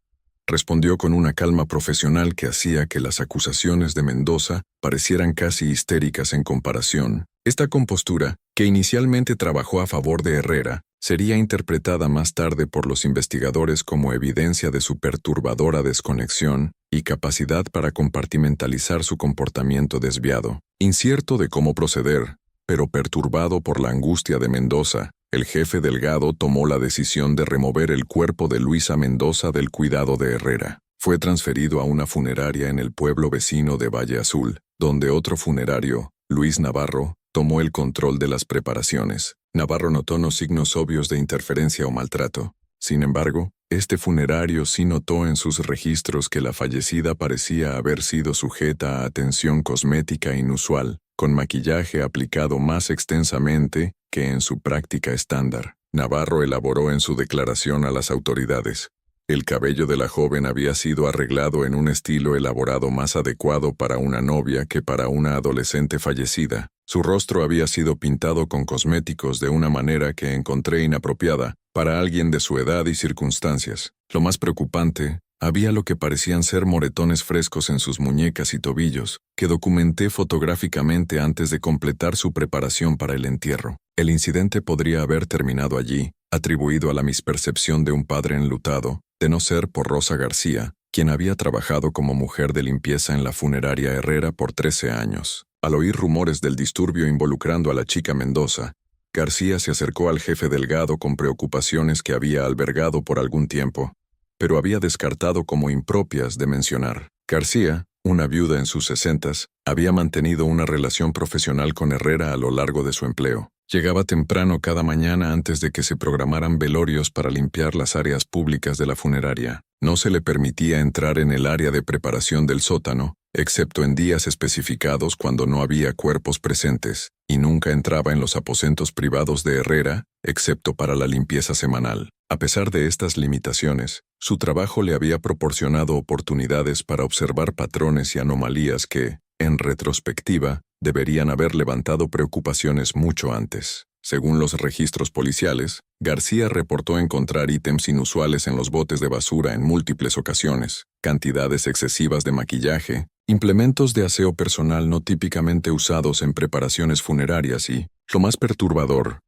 respondió con una calma profesional que hacía que las acusaciones de Mendoza parecieran casi histéricas en comparación. Esta compostura, que inicialmente trabajó a favor de Herrera, sería interpretada más tarde por los investigadores como evidencia de su perturbadora desconexión y capacidad para compartimentalizar su comportamiento desviado. Incierto de cómo proceder, pero perturbado por la angustia de Mendoza, el jefe Delgado tomó la decisión de remover el cuerpo de Luisa Mendoza del cuidado de Herrera. Fue transferido a una funeraria en el pueblo vecino de Valle Azul, donde otro funerario, Luis Navarro, tomó el control de las preparaciones. Navarro notó no signos obvios de interferencia o maltrato. Sin embargo, este funerario sí notó en sus registros que la fallecida parecía haber sido sujeta a atención cosmética inusual, con maquillaje aplicado más extensamente que en su práctica estándar. Navarro elaboró en su declaración a las autoridades: el cabello de la joven había sido arreglado en un estilo elaborado más adecuado para una novia que para una adolescente fallecida. Su rostro había sido pintado con cosméticos de una manera que encontré inapropiada para alguien de su edad y circunstancias. Lo más preocupante, había lo que parecían ser moretones frescos en sus muñecas y tobillos, que documenté fotográficamente antes de completar su preparación para el entierro. El incidente podría haber terminado allí, atribuido a la mispercepción de un padre enlutado, de no ser por Rosa García, quien había trabajado como mujer de limpieza en la funeraria Herrera por 13 años. Al oír rumores del disturbio involucrando a la chica Mendoza, García se acercó al jefe Delgado con preocupaciones que había albergado por algún tiempo, pero había descartado como impropias de mencionar. García, una viuda en sus 60s, había mantenido una relación profesional con Herrera a lo largo de su empleo. Llegaba temprano cada mañana antes de que se programaran velorios para limpiar las áreas públicas de la funeraria. No se le permitía entrar en el área de preparación del sótano, excepto en días especificados cuando no había cuerpos presentes, y nunca entraba en los aposentos privados de Herrera, excepto para la limpieza semanal. A pesar de estas limitaciones, su trabajo le había proporcionado oportunidades para observar patrones y anomalías que, en retrospectiva, deberían haber levantado preocupaciones mucho antes. Según los registros policiales, García reportó encontrar ítems inusuales en los botes de basura en múltiples ocasiones, cantidades excesivas de maquillaje, implementos de aseo personal no típicamente usados en preparaciones funerarias y, lo más perturbador,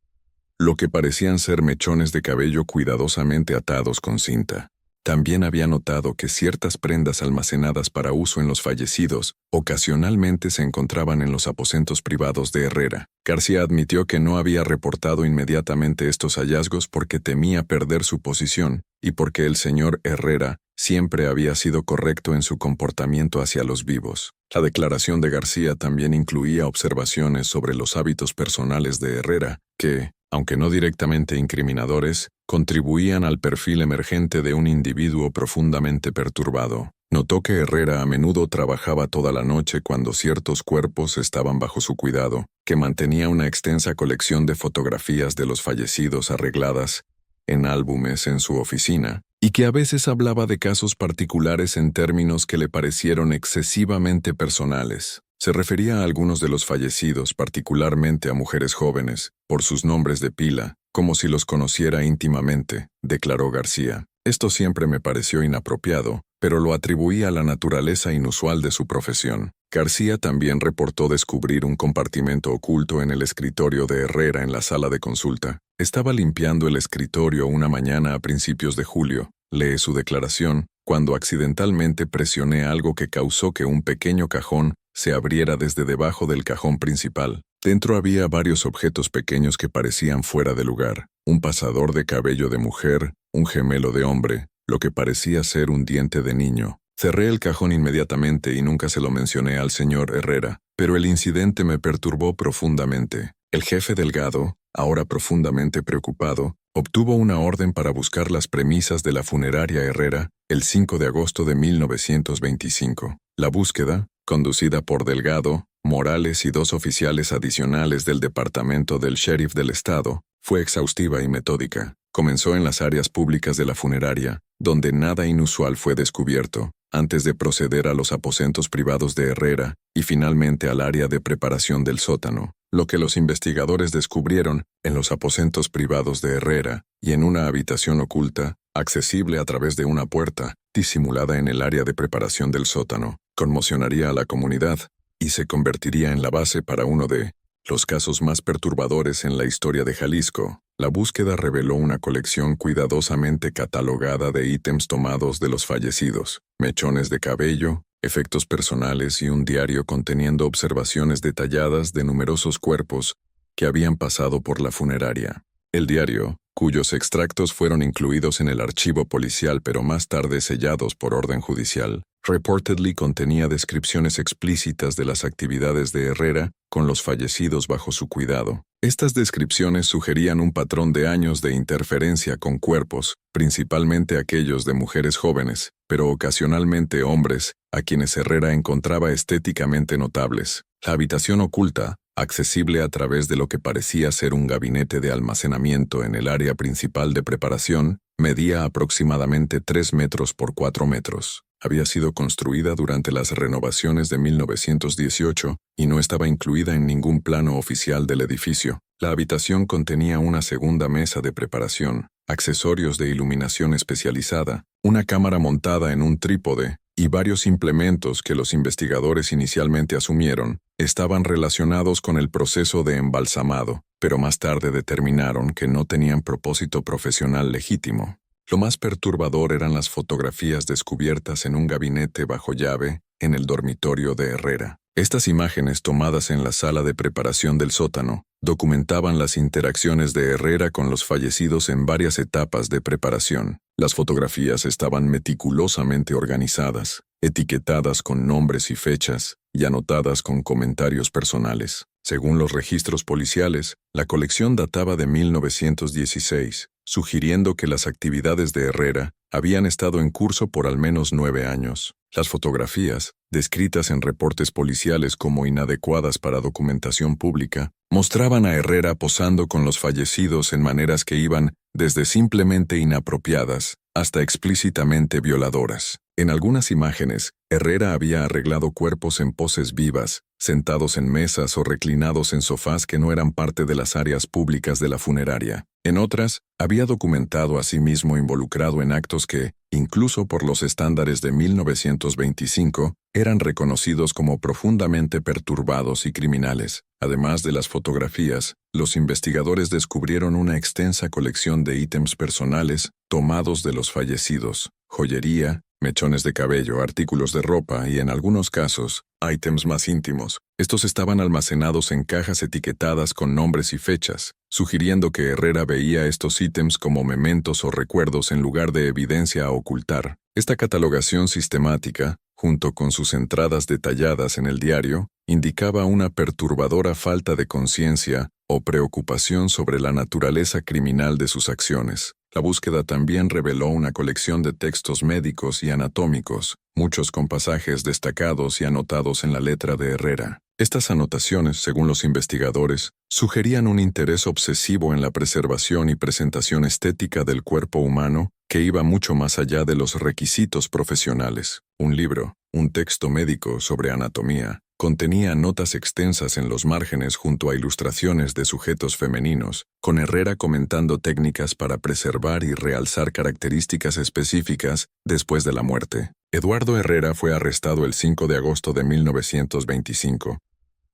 lo que parecían ser mechones de cabello cuidadosamente atados con cinta. También había notado que ciertas prendas almacenadas para uso en los fallecidos ocasionalmente se encontraban en los aposentos privados de Herrera. García admitió que no había reportado inmediatamente estos hallazgos porque temía perder su posición y porque el señor Herrera siempre había sido correcto en su comportamiento hacia los vivos. La declaración de García también incluía observaciones sobre los hábitos personales de Herrera que, aunque no directamente incriminadores, contribuían al perfil emergente de un individuo profundamente perturbado. Notó que Herrera a menudo trabajaba toda la noche cuando ciertos cuerpos estaban bajo su cuidado, que mantenía una extensa colección de fotografías de los fallecidos arregladas en álbumes en su oficina, y que a veces hablaba de casos particulares en términos que le parecieron excesivamente personales. Se refería a algunos de los fallecidos, particularmente a mujeres jóvenes, por sus nombres de pila, como si los conociera íntimamente, declaró García. Esto siempre me pareció inapropiado, pero lo atribuía a la naturaleza inusual de su profesión. García también reportó descubrir un compartimento oculto en el escritorio de Herrera en la sala de consulta. Estaba limpiando el escritorio una mañana a principios de julio, lee su declaración, cuando accidentalmente presioné algo que causó que un pequeño cajón se abriera desde debajo del cajón principal. Dentro había varios objetos pequeños que parecían fuera de lugar: un pasador de cabello de mujer, un gemelo de hombre, lo que parecía ser un diente de niño. Cerré el cajón inmediatamente y nunca se lo mencioné al señor Herrera, pero el incidente me perturbó profundamente. El jefe Delgado, ahora profundamente preocupado, obtuvo una orden para buscar las premisas de la funeraria Herrera el 5 de agosto de 1925. La búsqueda, conducida por Delgado, Morales y 2 oficiales adicionales del departamento del sheriff del estado, fue exhaustiva y metódica. Comenzó en las áreas públicas de la funeraria, donde nada inusual fue descubierto, antes de proceder a los aposentos privados de Herrera y finalmente al área de preparación del sótano. Lo que los investigadores descubrieron en los aposentos privados de Herrera y en una habitación oculta, accesible a través de una puerta, disimulada en el área de preparación del sótano, conmocionaría a la comunidad y se convertiría en la base para uno de los casos más perturbadores en la historia de Jalisco. La búsqueda reveló una colección cuidadosamente catalogada de ítems tomados de los fallecidos, mechones de cabello, efectos personales y un diario conteniendo observaciones detalladas de numerosos cuerpos que habían pasado por la funeraria. El diario, cuyos extractos fueron incluidos en el archivo policial pero más tarde sellados por orden judicial, reportedly contenía descripciones explícitas de las actividades de Herrera con los fallecidos bajo su cuidado. Estas descripciones sugerían un patrón de años de interferencia con cuerpos, principalmente aquellos de mujeres jóvenes, pero ocasionalmente hombres, a quienes Herrera encontraba estéticamente notables. La habitación oculta, accesible a través de lo que parecía ser un gabinete de almacenamiento en el área principal de preparación, medía aproximadamente 3 metros por 4 metros. Había sido construida durante las renovaciones de 1918 y no estaba incluida en ningún plano oficial del edificio. La habitación contenía una segunda mesa de preparación, accesorios de iluminación especializada, una cámara montada en un trípode y varios implementos que los investigadores inicialmente asumieron estaban relacionados con el proceso de embalsamado, pero más tarde determinaron que no tenían propósito profesional legítimo. Lo más perturbador eran las fotografías descubiertas en un gabinete bajo llave en el dormitorio de Herrera. Estas imágenes tomadas en la sala de preparación del sótano documentaban las interacciones de Herrera con los fallecidos en varias etapas de preparación. Las fotografías estaban meticulosamente organizadas, etiquetadas con nombres y fechas, y anotadas con comentarios personales. Según los registros policiales, la colección databa de 1916, sugiriendo que las actividades de Herrera habían estado en curso por al menos 9 años. Las fotografías, descritas en reportes policiales como inadecuadas para documentación pública, mostraban a Herrera posando con los fallecidos en maneras que iban desde simplemente inapropiadas hasta explícitamente violadoras. En algunas imágenes, Herrera había arreglado cuerpos en poses vivas, sentados en mesas o reclinados en sofás que no eran parte de las áreas públicas de la funeraria. En otras, había documentado a sí mismo involucrado en actos que, incluso por los estándares de 1925, eran reconocidos como profundamente perturbados y criminales. Además de las fotografías, los investigadores descubrieron una extensa colección de ítems personales tomados de los fallecidos, joyería, mechones de cabello, artículos de ropa y, en algunos casos, ítems más íntimos. Estos estaban almacenados en cajas etiquetadas con nombres y fechas, sugiriendo que Herrera veía estos ítems como mementos o recuerdos en lugar de evidencia a ocultar. Esta catalogación sistemática, junto con sus entradas detalladas en el diario, indicaba una perturbadora falta de conciencia o preocupación sobre la naturaleza criminal de sus acciones. La búsqueda también reveló una colección de textos médicos y anatómicos, muchos con pasajes destacados y anotados en la letra de Herrera. Estas anotaciones, según los investigadores, sugerían un interés obsesivo en la preservación y presentación estética del cuerpo humano que iba mucho más allá de los requisitos profesionales. Un libro, un texto médico sobre anatomía, contenía notas extensas en los márgenes junto a ilustraciones de sujetos femeninos, con Herrera comentando técnicas para preservar y realzar características específicas después de la muerte. Eduardo Herrera fue arrestado el 5 de agosto de 1925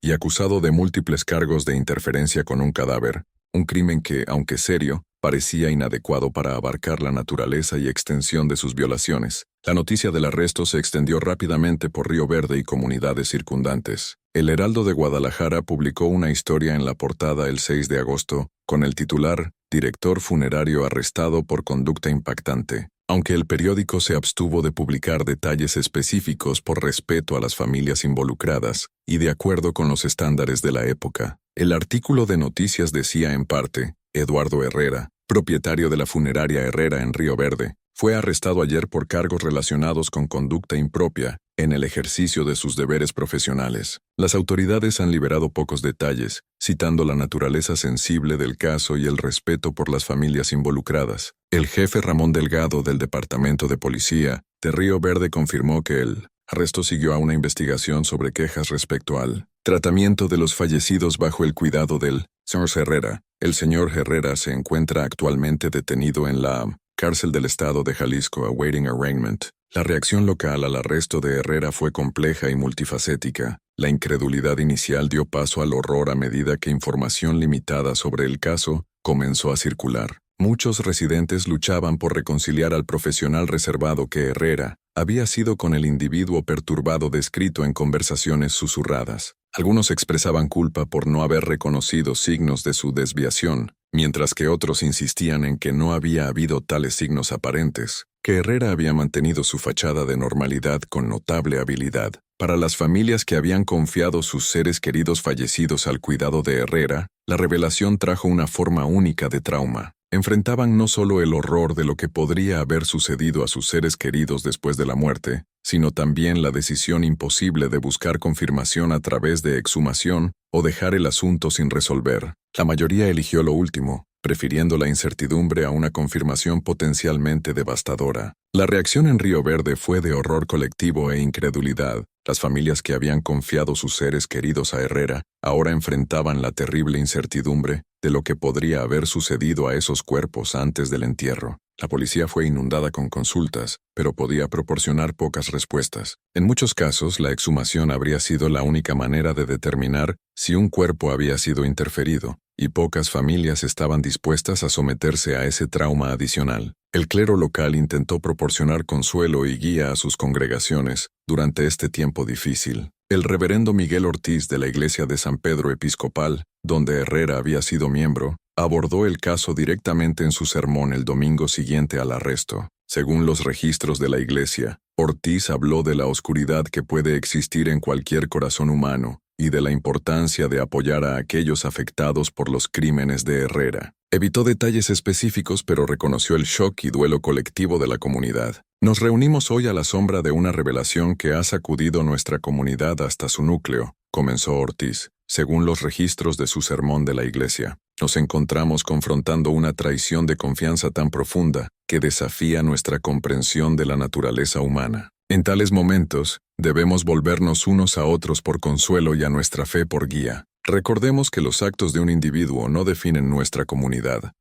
y acusado de múltiples cargos de interferencia con un cadáver, un crimen que, aunque serio, parecía inadecuado para abarcar la naturaleza y extensión de sus violaciones. La noticia del arresto se extendió rápidamente por Río Verde y comunidades circundantes. El Heraldo de Guadalajara publicó una historia en la portada el 6 de agosto, con el titular «Director funerario arrestado por conducta impactante». Aunque el periódico se abstuvo de publicar detalles específicos por respeto a las familias involucradas y de acuerdo con los estándares de la época, el artículo de noticias decía en parte: Eduardo Herrera, propietario de la funeraria Herrera en Río Verde, fue arrestado ayer por cargos relacionados con conducta impropia en el ejercicio de sus deberes profesionales. Las autoridades han liberado pocos detalles, citando la naturaleza sensible del caso y el respeto por las familias involucradas. El jefe Ramón Delgado del Departamento de Policía de Río Verde confirmó que el arresto siguió a una investigación sobre quejas respecto al tratamiento de los fallecidos bajo el cuidado del señor Herrera. El señor Herrera se encuentra actualmente detenido en la cárcel del estado de Jalisco awaiting arraignment. La reacción local al arresto de Herrera fue compleja y multifacética. La incredulidad inicial dio paso al horror a medida que información limitada sobre el caso comenzó a circular. Muchos residentes luchaban por reconciliar al profesional reservado que Herrera había sido con el individuo perturbado descrito en conversaciones susurradas. Algunos expresaban culpa por no haber reconocido signos de su desviación, mientras que otros insistían en que no había habido tales signos aparentes, que Herrera había mantenido su fachada de normalidad con notable habilidad. Para las familias que habían confiado sus seres queridos fallecidos al cuidado de Herrera, la revelación trajo una forma única de trauma. Enfrentaban no solo el horror de lo que podría haber sucedido a sus seres queridos después de la muerte, sino también la decisión imposible de buscar confirmación a través de exhumación o dejar el asunto sin resolver. La mayoría eligió lo último, prefiriendo la incertidumbre a una confirmación potencialmente devastadora. La reacción en Río Verde fue de horror colectivo e incredulidad. Las familias que habían confiado sus seres queridos a Herrera ahora enfrentaban la terrible incertidumbre de lo que podría haber sucedido a esos cuerpos antes del entierro. La policía fue inundada con consultas, pero podía proporcionar pocas respuestas. En muchos casos, la exhumación habría sido la única manera de determinar si un cuerpo había sido interferido, y pocas familias estaban dispuestas a someterse a ese trauma adicional. El clero local intentó proporcionar consuelo y guía a sus congregaciones durante este tiempo difícil. El reverendo Miguel Ortiz de la Iglesia de San Pedro Episcopal, donde Herrera había sido miembro, abordó el caso directamente en su sermón el domingo siguiente al arresto. Según los registros de la Iglesia, Ortiz habló de la oscuridad que puede existir en cualquier corazón humano y de la importancia de apoyar a aquellos afectados por los crímenes de Herrera. Evitó detalles específicos, pero reconoció el shock y duelo colectivo de la comunidad. Nos reunimos hoy a la sombra de una revelación que ha sacudido nuestra comunidad hasta su núcleo, comenzó Ortiz. Según los registros de su sermón de la Iglesia, nos encontramos confrontando una traición de confianza tan profunda que desafía nuestra comprensión de la naturaleza humana. En tales momentos, debemos volvernos unos a otros por consuelo y a nuestra fe por guía. Recordemos que los actos de un individuo no definen nuestra comunidad,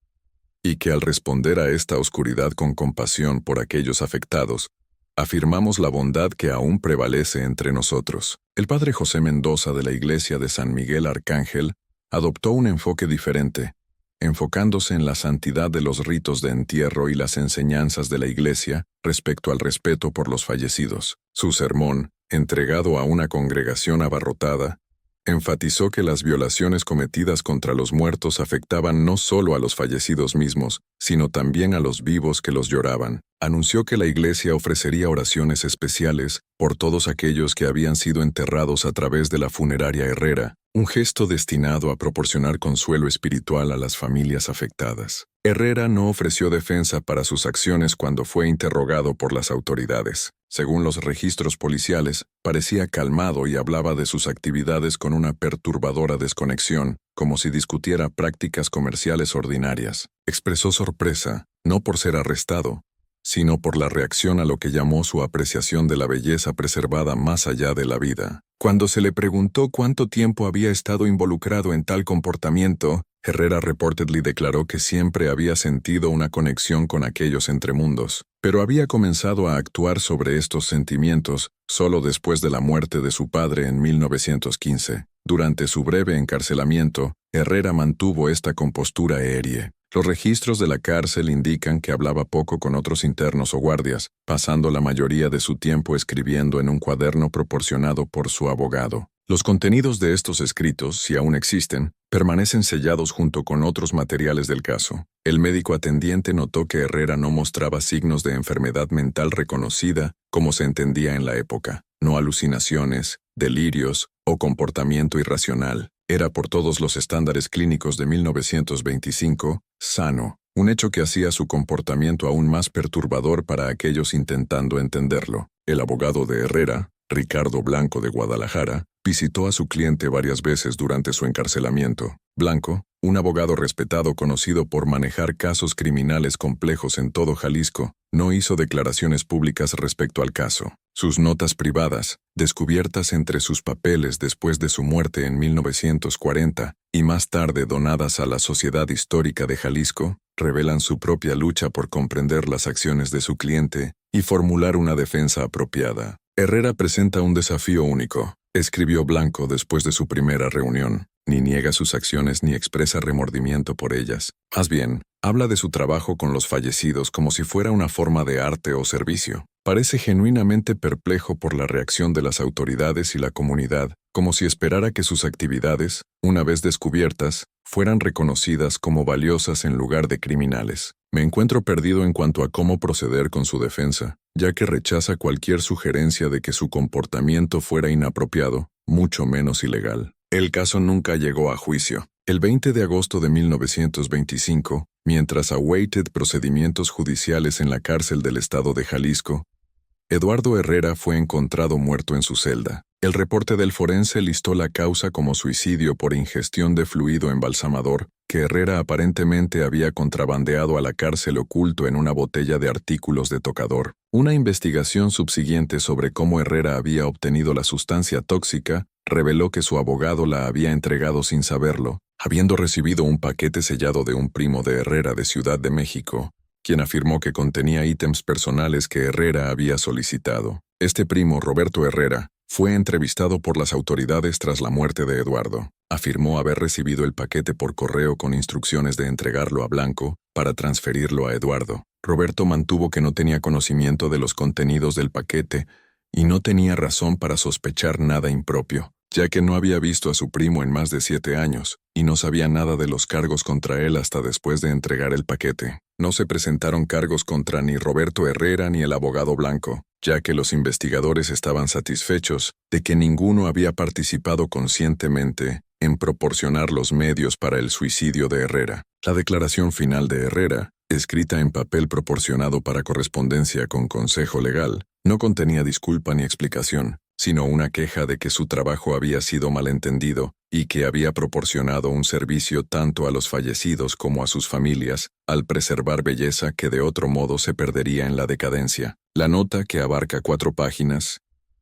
y que al responder a esta oscuridad con compasión por aquellos afectados, afirmamos la bondad que aún prevalece entre nosotros. El padre José Mendoza de la Iglesia de San Miguel Arcángel adoptó un enfoque diferente, enfocándose en la santidad de los ritos de entierro y las enseñanzas de la Iglesia respecto al respeto por los fallecidos. Su sermón, entregado a una congregación abarrotada, enfatizó que las violaciones cometidas contra los muertos afectaban no solo a los fallecidos mismos, sino también a los vivos que los lloraban. Anunció que la Iglesia ofrecería oraciones especiales por todos aquellos que habían sido enterrados a través de la funeraria Herrera, un gesto destinado a proporcionar consuelo espiritual a las familias afectadas. Herrera no ofreció defensa para sus acciones cuando fue interrogado por las autoridades. Según los registros policiales, parecía calmado y hablaba de sus actividades con una perturbadora desconexión, como si discutiera prácticas comerciales ordinarias. Expresó sorpresa, no por ser arrestado, sino por la reacción a lo que llamó su apreciación de la belleza preservada más allá de la vida. Cuando se le preguntó cuánto tiempo había estado involucrado en tal comportamiento, Herrera reportedly declaró que siempre había sentido una conexión con aquellos entremundos, pero había comenzado a actuar sobre estos sentimientos solo después de la muerte de su padre en 1915. Durante su breve encarcelamiento, Herrera mantuvo esta compostura erie. Los registros de la cárcel indican que hablaba poco con otros internos o guardias, pasando la mayoría de su tiempo escribiendo en un cuaderno proporcionado por su abogado. Los contenidos de estos escritos, si aún existen, permanecen sellados junto con otros materiales del caso. El médico atendiente notó que Herrera no mostraba signos de enfermedad mental reconocida como se entendía en la época. No alucinaciones, delirios o comportamiento irracional. Era por todos los estándares clínicos de 1925, sano, un hecho que hacía su comportamiento aún más perturbador para aquellos intentando entenderlo. El abogado de Herrera, Ricardo Blanco de Guadalajara, visitó a su cliente varias veces durante su encarcelamiento. Blanco, un abogado respetado conocido por manejar casos criminales complejos en todo Jalisco, no hizo declaraciones públicas respecto al caso. Sus notas privadas, descubiertas entre sus papeles después de su muerte en 1940 y más tarde donadas a la Sociedad Histórica de Jalisco, revelan su propia lucha por comprender las acciones de su cliente y formular una defensa apropiada. Herrera presenta un desafío único, escribió Blanco después de su primera reunión. Ni niega sus acciones ni expresa remordimiento por ellas. Más bien, habla de su trabajo con los fallecidos como si fuera una forma de arte o servicio. Parece genuinamente perplejo por la reacción de las autoridades y la comunidad, como si esperara que sus actividades, una vez descubiertas, fueran reconocidas como valiosas en lugar de criminales. Me encuentro perdido en cuanto a cómo proceder con su defensa, ya que rechaza cualquier sugerencia de que su comportamiento fuera inapropiado, mucho menos ilegal. El caso nunca llegó a juicio. El 20 de agosto de 1925, mientras awaited procedimientos judiciales en la cárcel del estado de Jalisco, Eduardo Herrera fue encontrado muerto en su celda. El reporte del forense listó la causa como suicidio por ingestión de fluido embalsamador, que Herrera aparentemente había contrabandeado a la cárcel oculto en una botella de artículos de tocador. Una investigación subsiguiente sobre cómo Herrera había obtenido la sustancia tóxica reveló que su abogado la había entregado sin saberlo, habiendo recibido un paquete sellado de un primo de Herrera de Ciudad de México, quien afirmó que contenía ítems personales que Herrera había solicitado. Este primo, Roberto Herrera, fue entrevistado por las autoridades tras la muerte de Eduardo. Afirmó haber recibido el paquete por correo con instrucciones de entregarlo a Blanco para transferirlo a Eduardo. Roberto mantuvo que no tenía conocimiento de los contenidos del paquete y no tenía razón para sospechar nada impropio, ya que no había visto a su primo en más de 7 años y no sabía nada de los cargos contra él hasta después de entregar el paquete. No se presentaron cargos contra ni Roberto Herrera ni el abogado Blanco, ya que los investigadores estaban satisfechos de que ninguno había participado conscientemente en proporcionar los medios para el suicidio de Herrera. La declaración final de Herrera, escrita en papel proporcionado para correspondencia con consejo legal, no contenía disculpa ni explicación, sino una queja de que su trabajo había sido malentendido y que había proporcionado un servicio tanto a los fallecidos como a sus familias, al preservar belleza que de otro modo se perdería en la decadencia. La nota, que abarca 4 páginas,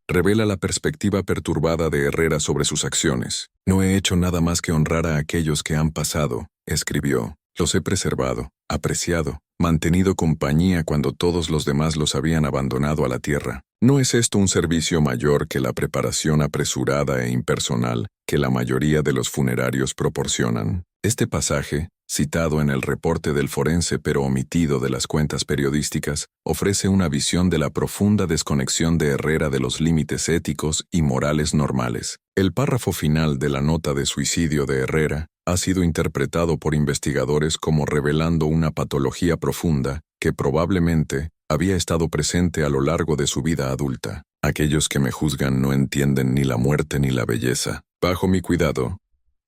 revela la perspectiva perturbada de Herrera sobre sus acciones. No he hecho nada más que honrar a aquellos que han pasado, escribió. Los he preservado, apreciado, mantenido compañía cuando todos los demás los habían abandonado a la tierra. ¿No es esto un servicio mayor que la preparación apresurada e impersonal que la mayoría de los funerarios proporcionan? Este pasaje, citado en el reporte del forense pero omitido de las cuentas periodísticas, ofrece una visión de la profunda desconexión de Herrera de los límites éticos y morales normales. El párrafo final de la nota de suicidio de Herrera ha sido interpretado por investigadores como revelando una patología profunda que probablemente había estado presente a lo largo de su vida adulta. Aquellos que me juzgan no entienden ni la muerte ni la belleza. Bajo mi cuidado,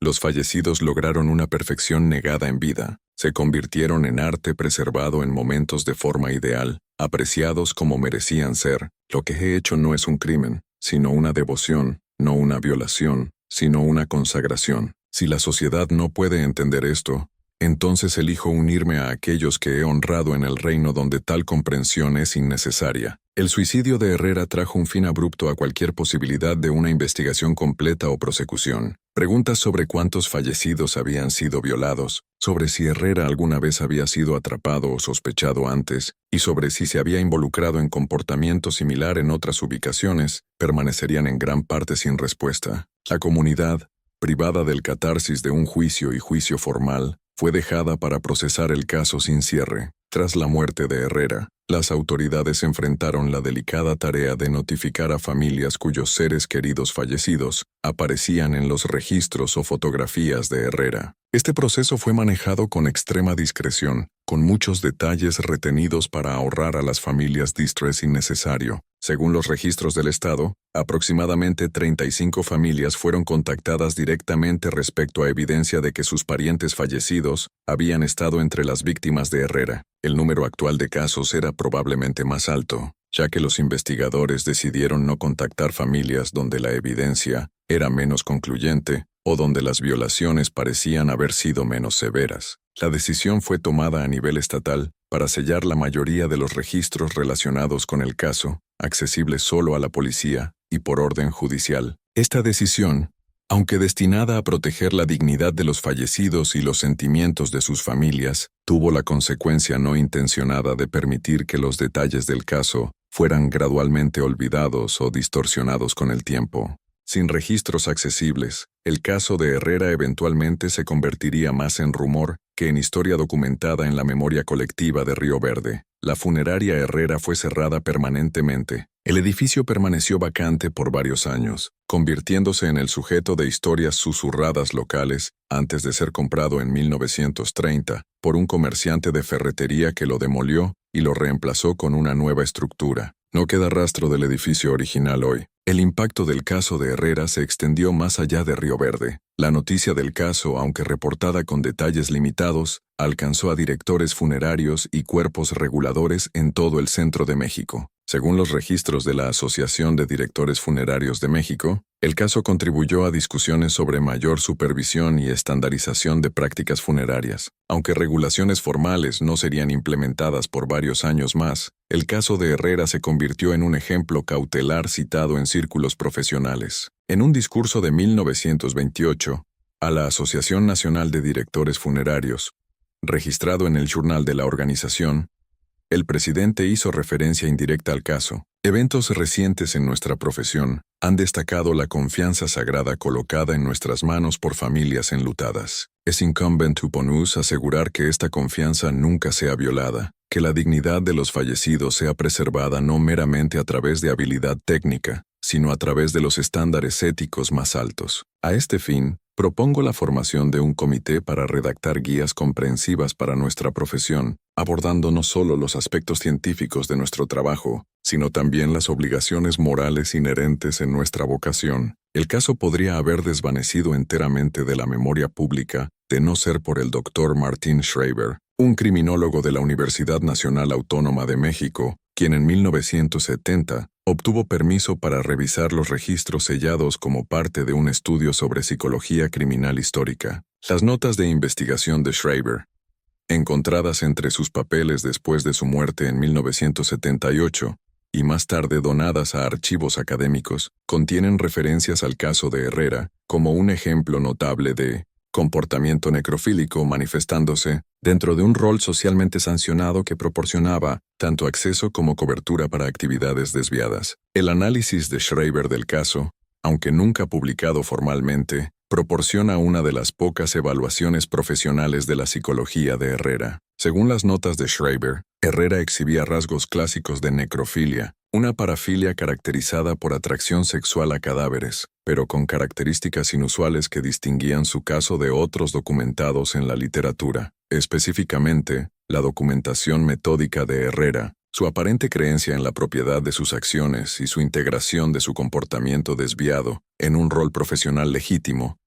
los fallecidos lograron una perfección negada en vida. Se convirtieron en arte preservado en momentos de forma ideal, apreciados como merecían ser. Lo que he hecho no es un crimen, sino una devoción, no una violación, sino una consagración. Si la sociedad no puede entender esto, entonces elijo unirme a aquellos que he honrado en el reino donde tal comprensión es innecesaria. El suicidio de Herrera trajo un fin abrupto a cualquier posibilidad de una investigación completa o prosecución. Preguntas sobre cuántos fallecidos habían sido violados, sobre si Herrera alguna vez había sido atrapado o sospechado antes, y sobre si se había involucrado en comportamiento similar en otras ubicaciones, permanecerían en gran parte sin respuesta. La comunidad, privada del catarsis de un juicio y juicio formal, fue dejada para procesar el caso sin cierre. Tras la muerte de Herrera, las autoridades enfrentaron la delicada tarea de notificar a familias cuyos seres queridos fallecidos aparecían en los registros o fotografías de Herrera. Este proceso fue manejado con extrema discreción, con muchos detalles retenidos para ahorrar a las familias distrés innecesario. Según los registros del Estado, aproximadamente 35 familias fueron contactadas directamente respecto a evidencia de que sus parientes fallecidos habían estado entre las víctimas de Herrera. El número actual de casos era probablemente más alto, ya que los investigadores decidieron no contactar familias donde la evidencia era menos concluyente o donde las violaciones parecían haber sido menos severas. La decisión fue tomada a nivel estatal para sellar la mayoría de los registros relacionados con el caso, accesibles solo a la policía y por orden judicial. Esta decisión, aunque destinada a proteger la dignidad de los fallecidos y los sentimientos de sus familias, tuvo la consecuencia no intencionada de permitir que los detalles del caso fueran gradualmente olvidados o distorsionados con el tiempo. Sin registros accesibles, el caso de Herrera eventualmente se convertiría más en rumor que en historia documentada en la memoria colectiva de Río Verde. La funeraria Herrera fue cerrada permanentemente. El edificio permaneció vacante por varios años, convirtiéndose en el sujeto de historias susurradas locales antes de ser comprado en 1930 por un comerciante de ferretería que lo demolió y lo reemplazó con una nueva estructura. No queda rastro del edificio original hoy. El impacto del caso de Herrera se extendió más allá de Río Verde. La noticia del caso, aunque reportada con detalles limitados, alcanzó a directores funerarios y cuerpos reguladores en todo el centro de México. Según los registros de la Asociación de Directores Funerarios de México, el caso contribuyó a discusiones sobre mayor supervisión y estandarización de prácticas funerarias. Aunque regulaciones formales no serían implementadas por varios años más, el caso de Herrera se convirtió en un ejemplo cautelar citado en círculos profesionales. En un discurso de 1928, a la Asociación Nacional de Directores Funerarios, registrado en el Journal de la organización, el presidente hizo referencia indirecta al caso. Eventos recientes en nuestra profesión han destacado la confianza sagrada colocada en nuestras manos por familias enlutadas. Es incumbent upon us asegurar que esta confianza nunca sea violada, que la dignidad de los fallecidos sea preservada no meramente a través de habilidad técnica, sino a través de los estándares éticos más altos. A este fin, propongo la formación de un comité para redactar guías comprensivas para nuestra profesión, abordando no solo los aspectos científicos de nuestro trabajo, sino también las obligaciones morales inherentes en nuestra vocación. El caso podría haber desvanecido enteramente de la memoria pública de no ser por el Dr. Martin Schreiber, un criminólogo de la Universidad Nacional Autónoma de México, quien en 1970 obtuvo permiso para revisar los registros sellados como parte de un estudio sobre psicología criminal histórica. Las notas de investigación de Schreiber, encontradas entre sus papeles después de su muerte en 1978, y más tarde donadas a archivos académicos, contienen referencias al caso de Herrera como un ejemplo notable de comportamiento necrofílico manifestándose dentro de un rol socialmente sancionado que proporcionaba tanto acceso como cobertura para actividades desviadas. El análisis de Schreiber del caso, aunque nunca publicado formalmente, proporciona una de las pocas evaluaciones profesionales de la psicología de Herrera. Según las notas de Schreiber, Herrera exhibía rasgos clásicos de necrofilia, una parafilia caracterizada por atracción sexual a cadáveres, pero con características inusuales que distinguían su caso de otros documentados en la literatura. Específicamente, la documentación metódica de Herrera, su aparente creencia en la propiedad de sus acciones y su integración de su comportamiento desviado en un rol profesional legítimo,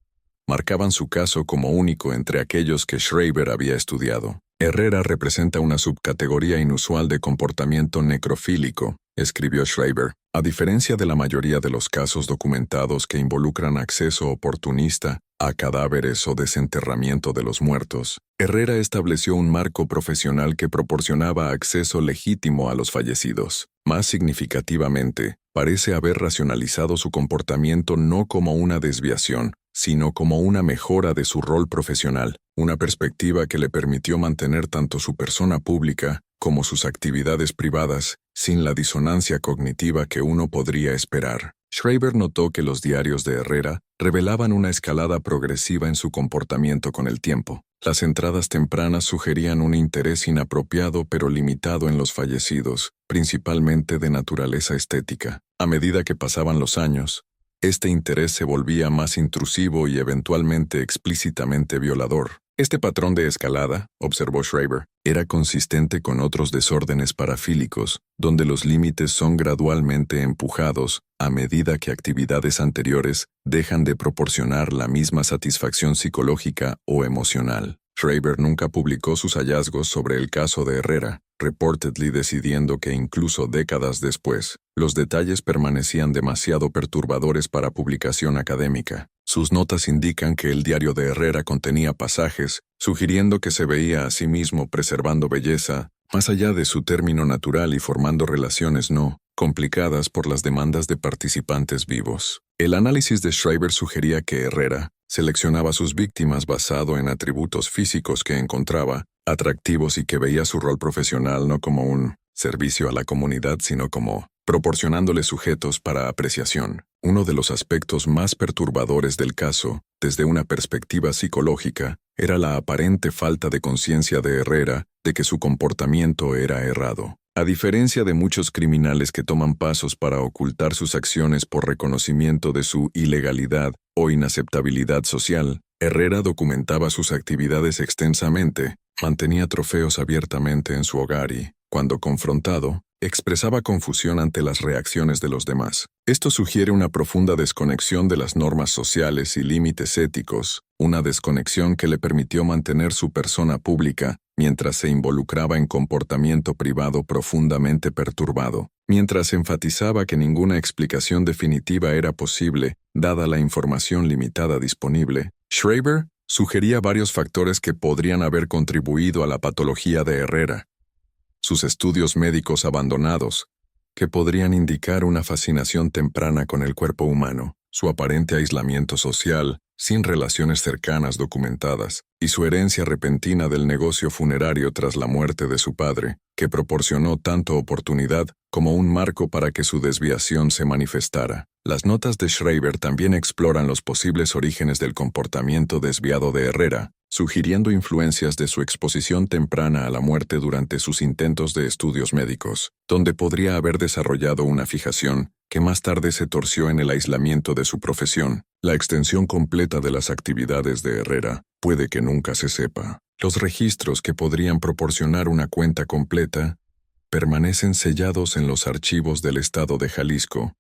marcaban su caso como único entre aquellos que Schreiber había estudiado. Herrera representa una subcategoría inusual de comportamiento necrofílico, escribió Schreiber. A diferencia de la mayoría de los casos documentados que involucran acceso oportunista a cadáveres o desenterramiento de los muertos, Herrera estableció un marco profesional que proporcionaba acceso legítimo a los fallecidos. Más significativamente, parece haber racionalizado su comportamiento no como una desviación, sino como una mejora de su rol profesional, una perspectiva que le permitió mantener tanto su persona pública como sus actividades privadas, sin la disonancia cognitiva que uno podría esperar. Schreiber notó que los diarios de Herrera revelaban una escalada progresiva en su comportamiento con el tiempo. Las entradas tempranas sugerían un interés inapropiado pero limitado en los fallecidos, principalmente de naturaleza estética. A medida que pasaban los años, este interés se volvía más intrusivo y eventualmente explícitamente violador. Este patrón de escalada, observó Schreiber, era consistente con otros desórdenes parafílicos, donde los límites son gradualmente empujados a medida que actividades anteriores dejan de proporcionar la misma satisfacción psicológica o emocional. Schreiber nunca publicó sus hallazgos sobre el caso de Herrera, reportedly decidiendo que incluso décadas después, los detalles permanecían demasiado perturbadores para publicación académica. Sus notas indican que el diario de Herrera contenía pasajes, sugiriendo que se veía a sí mismo preservando belleza, más allá de su término natural y formando relaciones no complicadas por las demandas de participantes vivos. El análisis de Schreiber sugería que Herrera seleccionaba sus víctimas basado en atributos físicos que encontraba atractivos y que veía su rol profesional no como un servicio a la comunidad, sino como proporcionándole sujetos para apreciación. Uno de los aspectos más perturbadores del caso, desde una perspectiva psicológica, era la aparente falta de conciencia de Herrera de que su comportamiento era errado. A diferencia de muchos criminales que toman pasos para ocultar sus acciones por reconocimiento de su ilegalidad o inaceptabilidad social, Herrera documentaba sus actividades extensamente, mantenía trofeos abiertamente en su hogar y, cuando confrontado, expresaba confusión ante las reacciones de los demás. Esto sugiere una profunda desconexión de las normas sociales y límites éticos, una desconexión que le permitió mantener su persona pública mientras se involucraba en comportamiento privado profundamente perturbado, mientras enfatizaba que ninguna explicación definitiva era posible, dada la información limitada disponible. Schreiber sugería varios factores que podrían haber contribuido a la patología de Herrera. Sus estudios médicos abandonados, que podrían indicar una fascinación temprana con el cuerpo humano, su aparente aislamiento social, sin relaciones cercanas documentadas, y su herencia repentina del negocio funerario tras la muerte de su padre, que proporcionó tanto oportunidad como un marco para que su desviación se manifestara. Las notas de Schreiber también exploran los posibles orígenes del comportamiento desviado de Herrera, sugiriendo influencias de su exposición temprana a la muerte durante sus intentos de estudios médicos, donde podría haber desarrollado una fijación que más tarde se torció en el aislamiento de su profesión. La extensión completa de las actividades de Herrera puede que nunca se sepa. Los registros que podrían proporcionar una cuenta completa permanecen sellados en los archivos del Estado de Jalisco,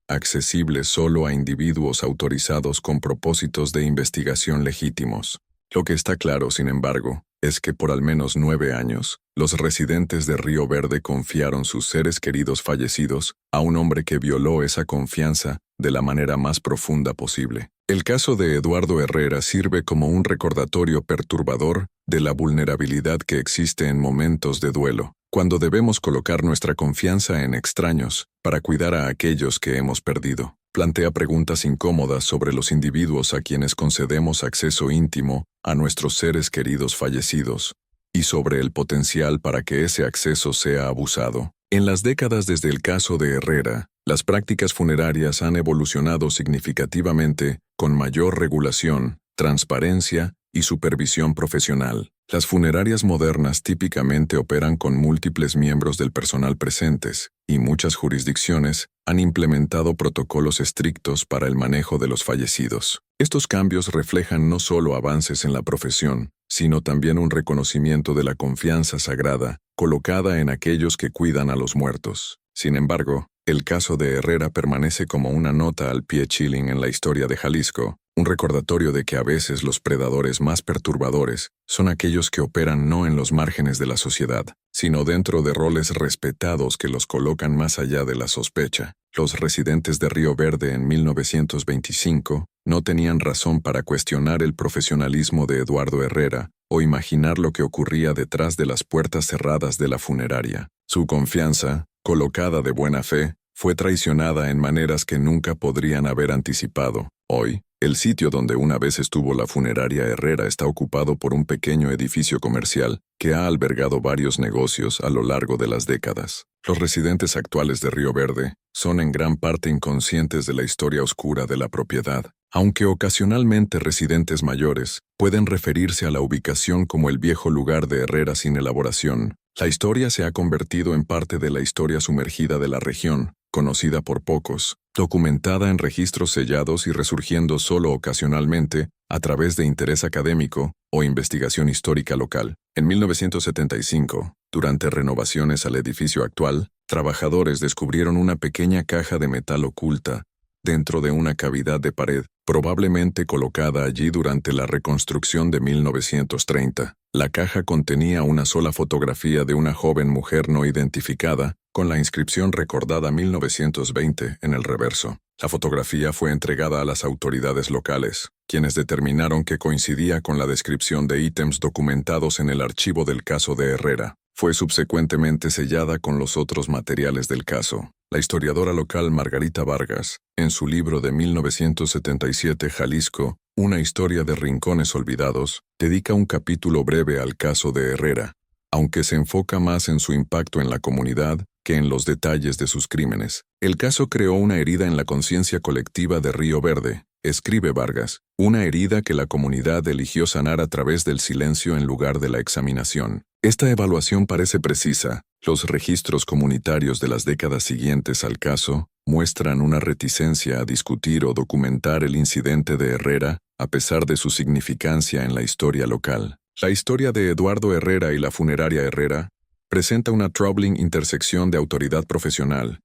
accesibles solo a individuos autorizados con propósitos de investigación legítimos. Lo que está claro, sin embargo, es que por al menos 9 años, los residentes de Río Verde confiaron sus seres queridos fallecidos a un hombre que violó esa confianza de la manera más profunda posible. El caso de Eduardo Herrera sirve como un recordatorio perturbador de la vulnerabilidad que existe en momentos de duelo, cuando debemos colocar nuestra confianza en extraños para cuidar a aquellos que hemos perdido. Plantea preguntas incómodas sobre los individuos a quienes concedemos acceso íntimo a nuestros seres queridos fallecidos, y sobre el potencial para que ese acceso sea abusado. En las décadas desde el caso de Herrera, las prácticas funerarias han evolucionado significativamente con mayor regulación, transparencia y supervisión profesional. Las funerarias modernas típicamente operan con múltiples miembros del personal presentes, y muchas jurisdicciones han implementado protocolos estrictos para el manejo de los fallecidos. Estos cambios reflejan no solo avances en la profesión, sino también un reconocimiento de la confianza sagrada colocada en aquellos que cuidan a los muertos. Sin embargo, el caso de Herrera permanece como una nota al pie chilling en la historia de Jalisco, un recordatorio de que a veces los predadores más perturbadores son aquellos que operan no en los márgenes de la sociedad, sino dentro de roles respetados que los colocan más allá de la sospecha. Los residentes de Río Verde en 1925 no tenían razón para cuestionar el profesionalismo de Eduardo Herrera o imaginar lo que ocurría detrás de las puertas cerradas de la funeraria. Su confianza, colocada de buena fe, fue traicionada en maneras que nunca podrían haber anticipado. Hoy, el sitio donde una vez estuvo la funeraria Herrera está ocupado por un pequeño edificio comercial que ha albergado varios negocios a lo largo de las décadas. Los residentes actuales de Río Verde son en gran parte inconscientes de la historia oscura de la propiedad, aunque ocasionalmente residentes mayores pueden referirse a la ubicación como el viejo lugar de Herrera sin elaboración. La historia se ha convertido en parte de la historia sumergida de la región, conocida por pocos, documentada en registros sellados y resurgiendo solo ocasionalmente a través de interés académico o investigación histórica local. En 1975, durante renovaciones al edificio actual, trabajadores descubrieron una pequeña caja de metal oculta dentro de una cavidad de pared, probablemente colocada allí durante la reconstrucción de 1930. La caja contenía una sola fotografía de una joven mujer no identificada, con la inscripción recordada 1920 en el reverso. La fotografía fue entregada a las autoridades locales, quienes determinaron que coincidía con la descripción de ítems documentados en el archivo del caso de Herrera. fue subsecuentemente sellada con los otros materiales del caso. La historiadora local Margarita Vargas, en su libro de 1977 Jalisco, Una historia de rincones olvidados, dedica un capítulo breve al caso de Herrera, aunque se enfoca más en su impacto en la comunidad que en los detalles de sus crímenes. El caso creó una herida en la conciencia colectiva de Río Verde, escribe Vargas, una herida que la comunidad eligió sanar a través del silencio en lugar de la examinación. Esta evaluación parece precisa. Los registros comunitarios de las décadas siguientes al caso muestran una reticencia a discutir o documentar el incidente de Herrera, a pesar de su significancia en la historia local. La historia de Eduardo Herrera y la funeraria Herrera presenta una troubling intersección de autoridad profesional,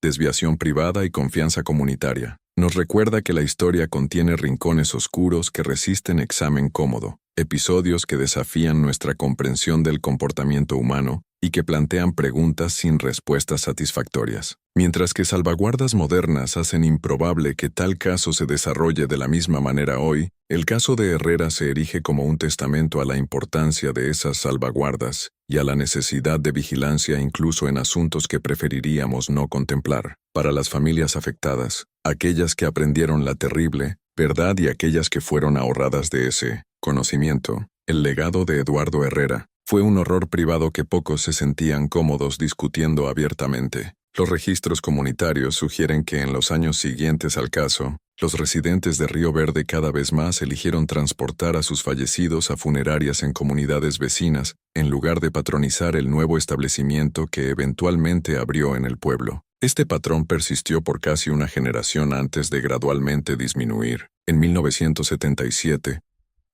desviación privada y confianza comunitaria. Nos recuerda que la historia contiene rincones oscuros que resisten examen cómodo, episodios que desafían nuestra comprensión del comportamiento humano y que plantean preguntas sin respuestas satisfactorias. Mientras que salvaguardas modernas hacen improbable que tal caso se desarrolle de la misma manera hoy, el caso de Herrera se erige como un testamento a la importancia de esas salvaguardas y a la necesidad de vigilancia incluso en asuntos que preferiríamos no contemplar. Para las familias afectadas, aquellas que aprendieron la terrible verdad y aquellas que fueron ahorradas de ese conocimiento, el legado de Eduardo Herrera fue un horror privado que pocos se sentían cómodos discutiendo abiertamente. Los registros comunitarios sugieren que en los años siguientes al caso, los residentes de Río Verde cada vez más eligieron transportar a sus fallecidos a funerarias en comunidades vecinas, en lugar de patronizar el nuevo establecimiento que eventualmente abrió en el pueblo. Este patrón persistió por casi una generación antes de gradualmente disminuir. En 1977,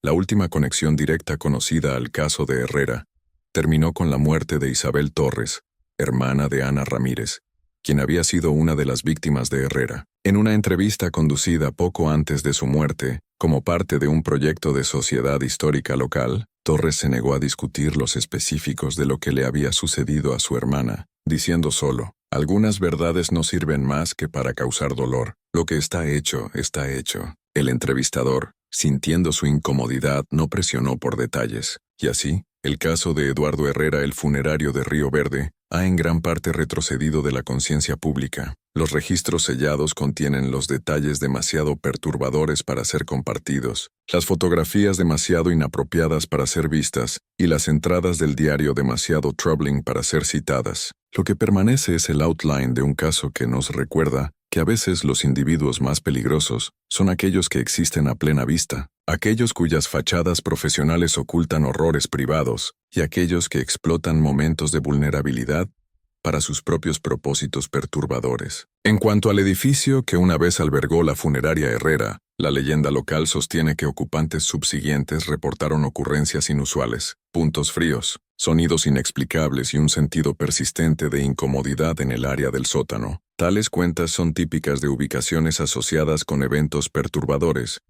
la última conexión directa conocida al caso de Herrera terminó con la muerte de Isabel Torres, hermana de Ana Ramírez, quien había sido una de las víctimas de Herrera. En una entrevista conducida poco antes de su muerte, como parte de un proyecto de sociedad histórica local, Torres se negó a discutir los específicos de lo que le había sucedido a su hermana, diciendo solo: algunas verdades no sirven más que para causar dolor. Lo que está hecho, está hecho. El entrevistador, sintiendo su incomodidad, no presionó por detalles. Y así, el caso de Eduardo Herrera, el funerario de Río Verde, ha en gran parte retrocedido de la conciencia pública. Los registros sellados contienen los detalles demasiado perturbadores para ser compartidos, las fotografías demasiado inapropiadas para ser vistas, y las entradas del diario demasiado troubling para ser citadas. Lo que permanece es el outline de un caso que nos recuerda que a veces los individuos más peligrosos son aquellos que existen a plena vista, aquellos cuyas fachadas profesionales ocultan horrores privados, y aquellos que explotan momentos de vulnerabilidad para sus propios propósitos perturbadores. En cuanto al edificio que una vez albergó la funeraria Herrera, la leyenda local sostiene que ocupantes subsiguientes reportaron ocurrencias inusuales, puntos fríos, sonidos inexplicables y un sentido persistente de incomodidad en el área del sótano. Tales cuentas son típicas de ubicaciones asociadas con eventos perturbadores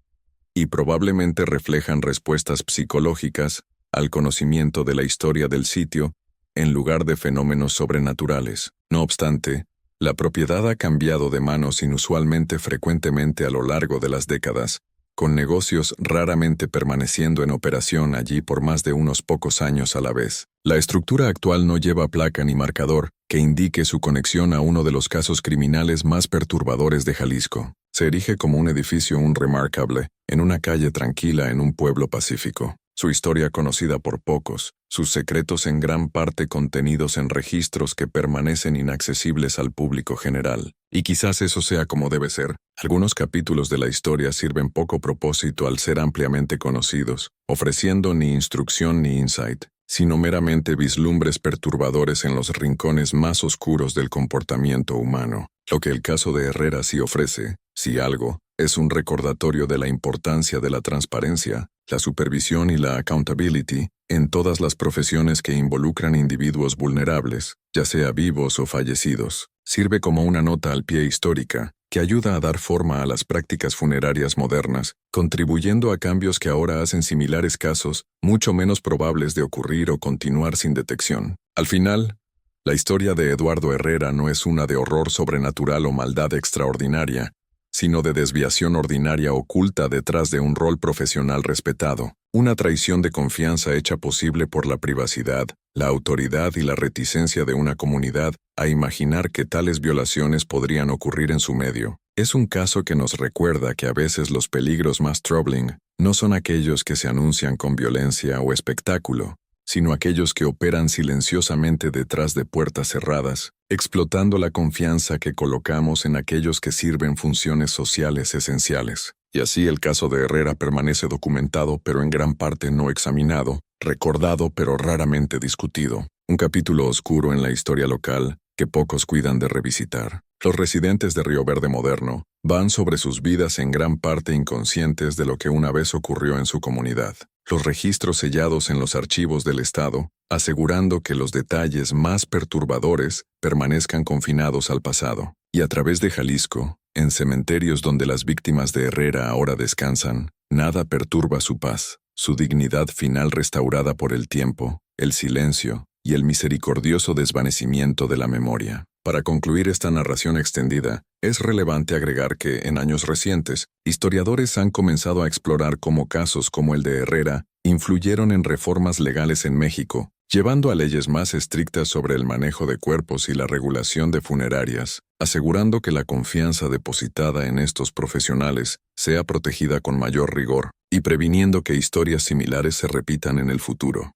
y probablemente reflejan respuestas psicológicas al conocimiento de la historia del sitio en lugar de fenómenos sobrenaturales. No obstante, la propiedad ha cambiado de manos inusualmente frecuentemente a lo largo de las décadas, con negocios raramente permaneciendo en operación allí por más de unos pocos años a la vez. La estructura actual no lleva placa ni marcador que indique su conexión a uno de los casos criminales más perturbadores de Jalisco. Se erige como un edificio remarkable, en una calle tranquila en un pueblo pacífico. Su historia conocida por pocos, sus secretos en gran parte contenidos en registros que permanecen inaccesibles al público general. Y quizás eso sea como debe ser. Algunos capítulos de la historia sirven poco propósito al ser ampliamente conocidos, ofreciendo ni instrucción ni insight, sino meramente vislumbres perturbadores en los rincones más oscuros del comportamiento humano. Lo que el caso de Herrera sí ofrece, si algo, es un recordatorio de la importancia de la transparencia, la supervisión y la accountability en todas las profesiones que involucran individuos vulnerables, ya sea vivos o fallecidos. Sirve como una nota al pie histórica que ayuda a dar forma a las prácticas funerarias modernas, contribuyendo a cambios que ahora hacen similares casos mucho menos probables de ocurrir o continuar sin detección. Al final, la historia de Eduardo Herrera no es una de horror sobrenatural o maldad extraordinaria, sino de desviación ordinaria oculta detrás de un rol profesional respetado, una traición de confianza hecha posible por la privacidad, la autoridad y la reticencia de una comunidad a imaginar que tales violaciones podrían ocurrir en su medio. Es un caso que nos recuerda que a veces los peligros más troubling no son aquellos que se anuncian con violencia o espectáculo, sino aquellos que operan silenciosamente detrás de puertas cerradas, explotando la confianza que colocamos en aquellos que sirven funciones sociales esenciales. Y así el caso de Herrera permanece documentado pero en gran parte no examinado, recordado pero raramente discutido. Un capítulo oscuro en la historia local que pocos cuidan de revisitar. Los residentes de Río Verde moderno van sobre sus vidas en gran parte inconscientes de lo que una vez ocurrió en su comunidad. Los registros sellados en los archivos del Estado, asegurando que los detalles más perturbadores permanezcan confinados al pasado. Y a través de Jalisco, en cementerios donde las víctimas de Herrera ahora descansan, nada perturba su paz, su dignidad final restaurada por el tiempo, el silencio y el misericordioso desvanecimiento de la memoria. Para concluir esta narración extendida, es relevante agregar que, en años recientes, historiadores han comenzado a explorar cómo casos como el de Herrera influyeron en reformas legales en México, llevando a leyes más estrictas sobre el manejo de cuerpos y la regulación de funerarias, asegurando que la confianza depositada en estos profesionales sea protegida con mayor rigor y previniendo que historias similares se repitan en el futuro.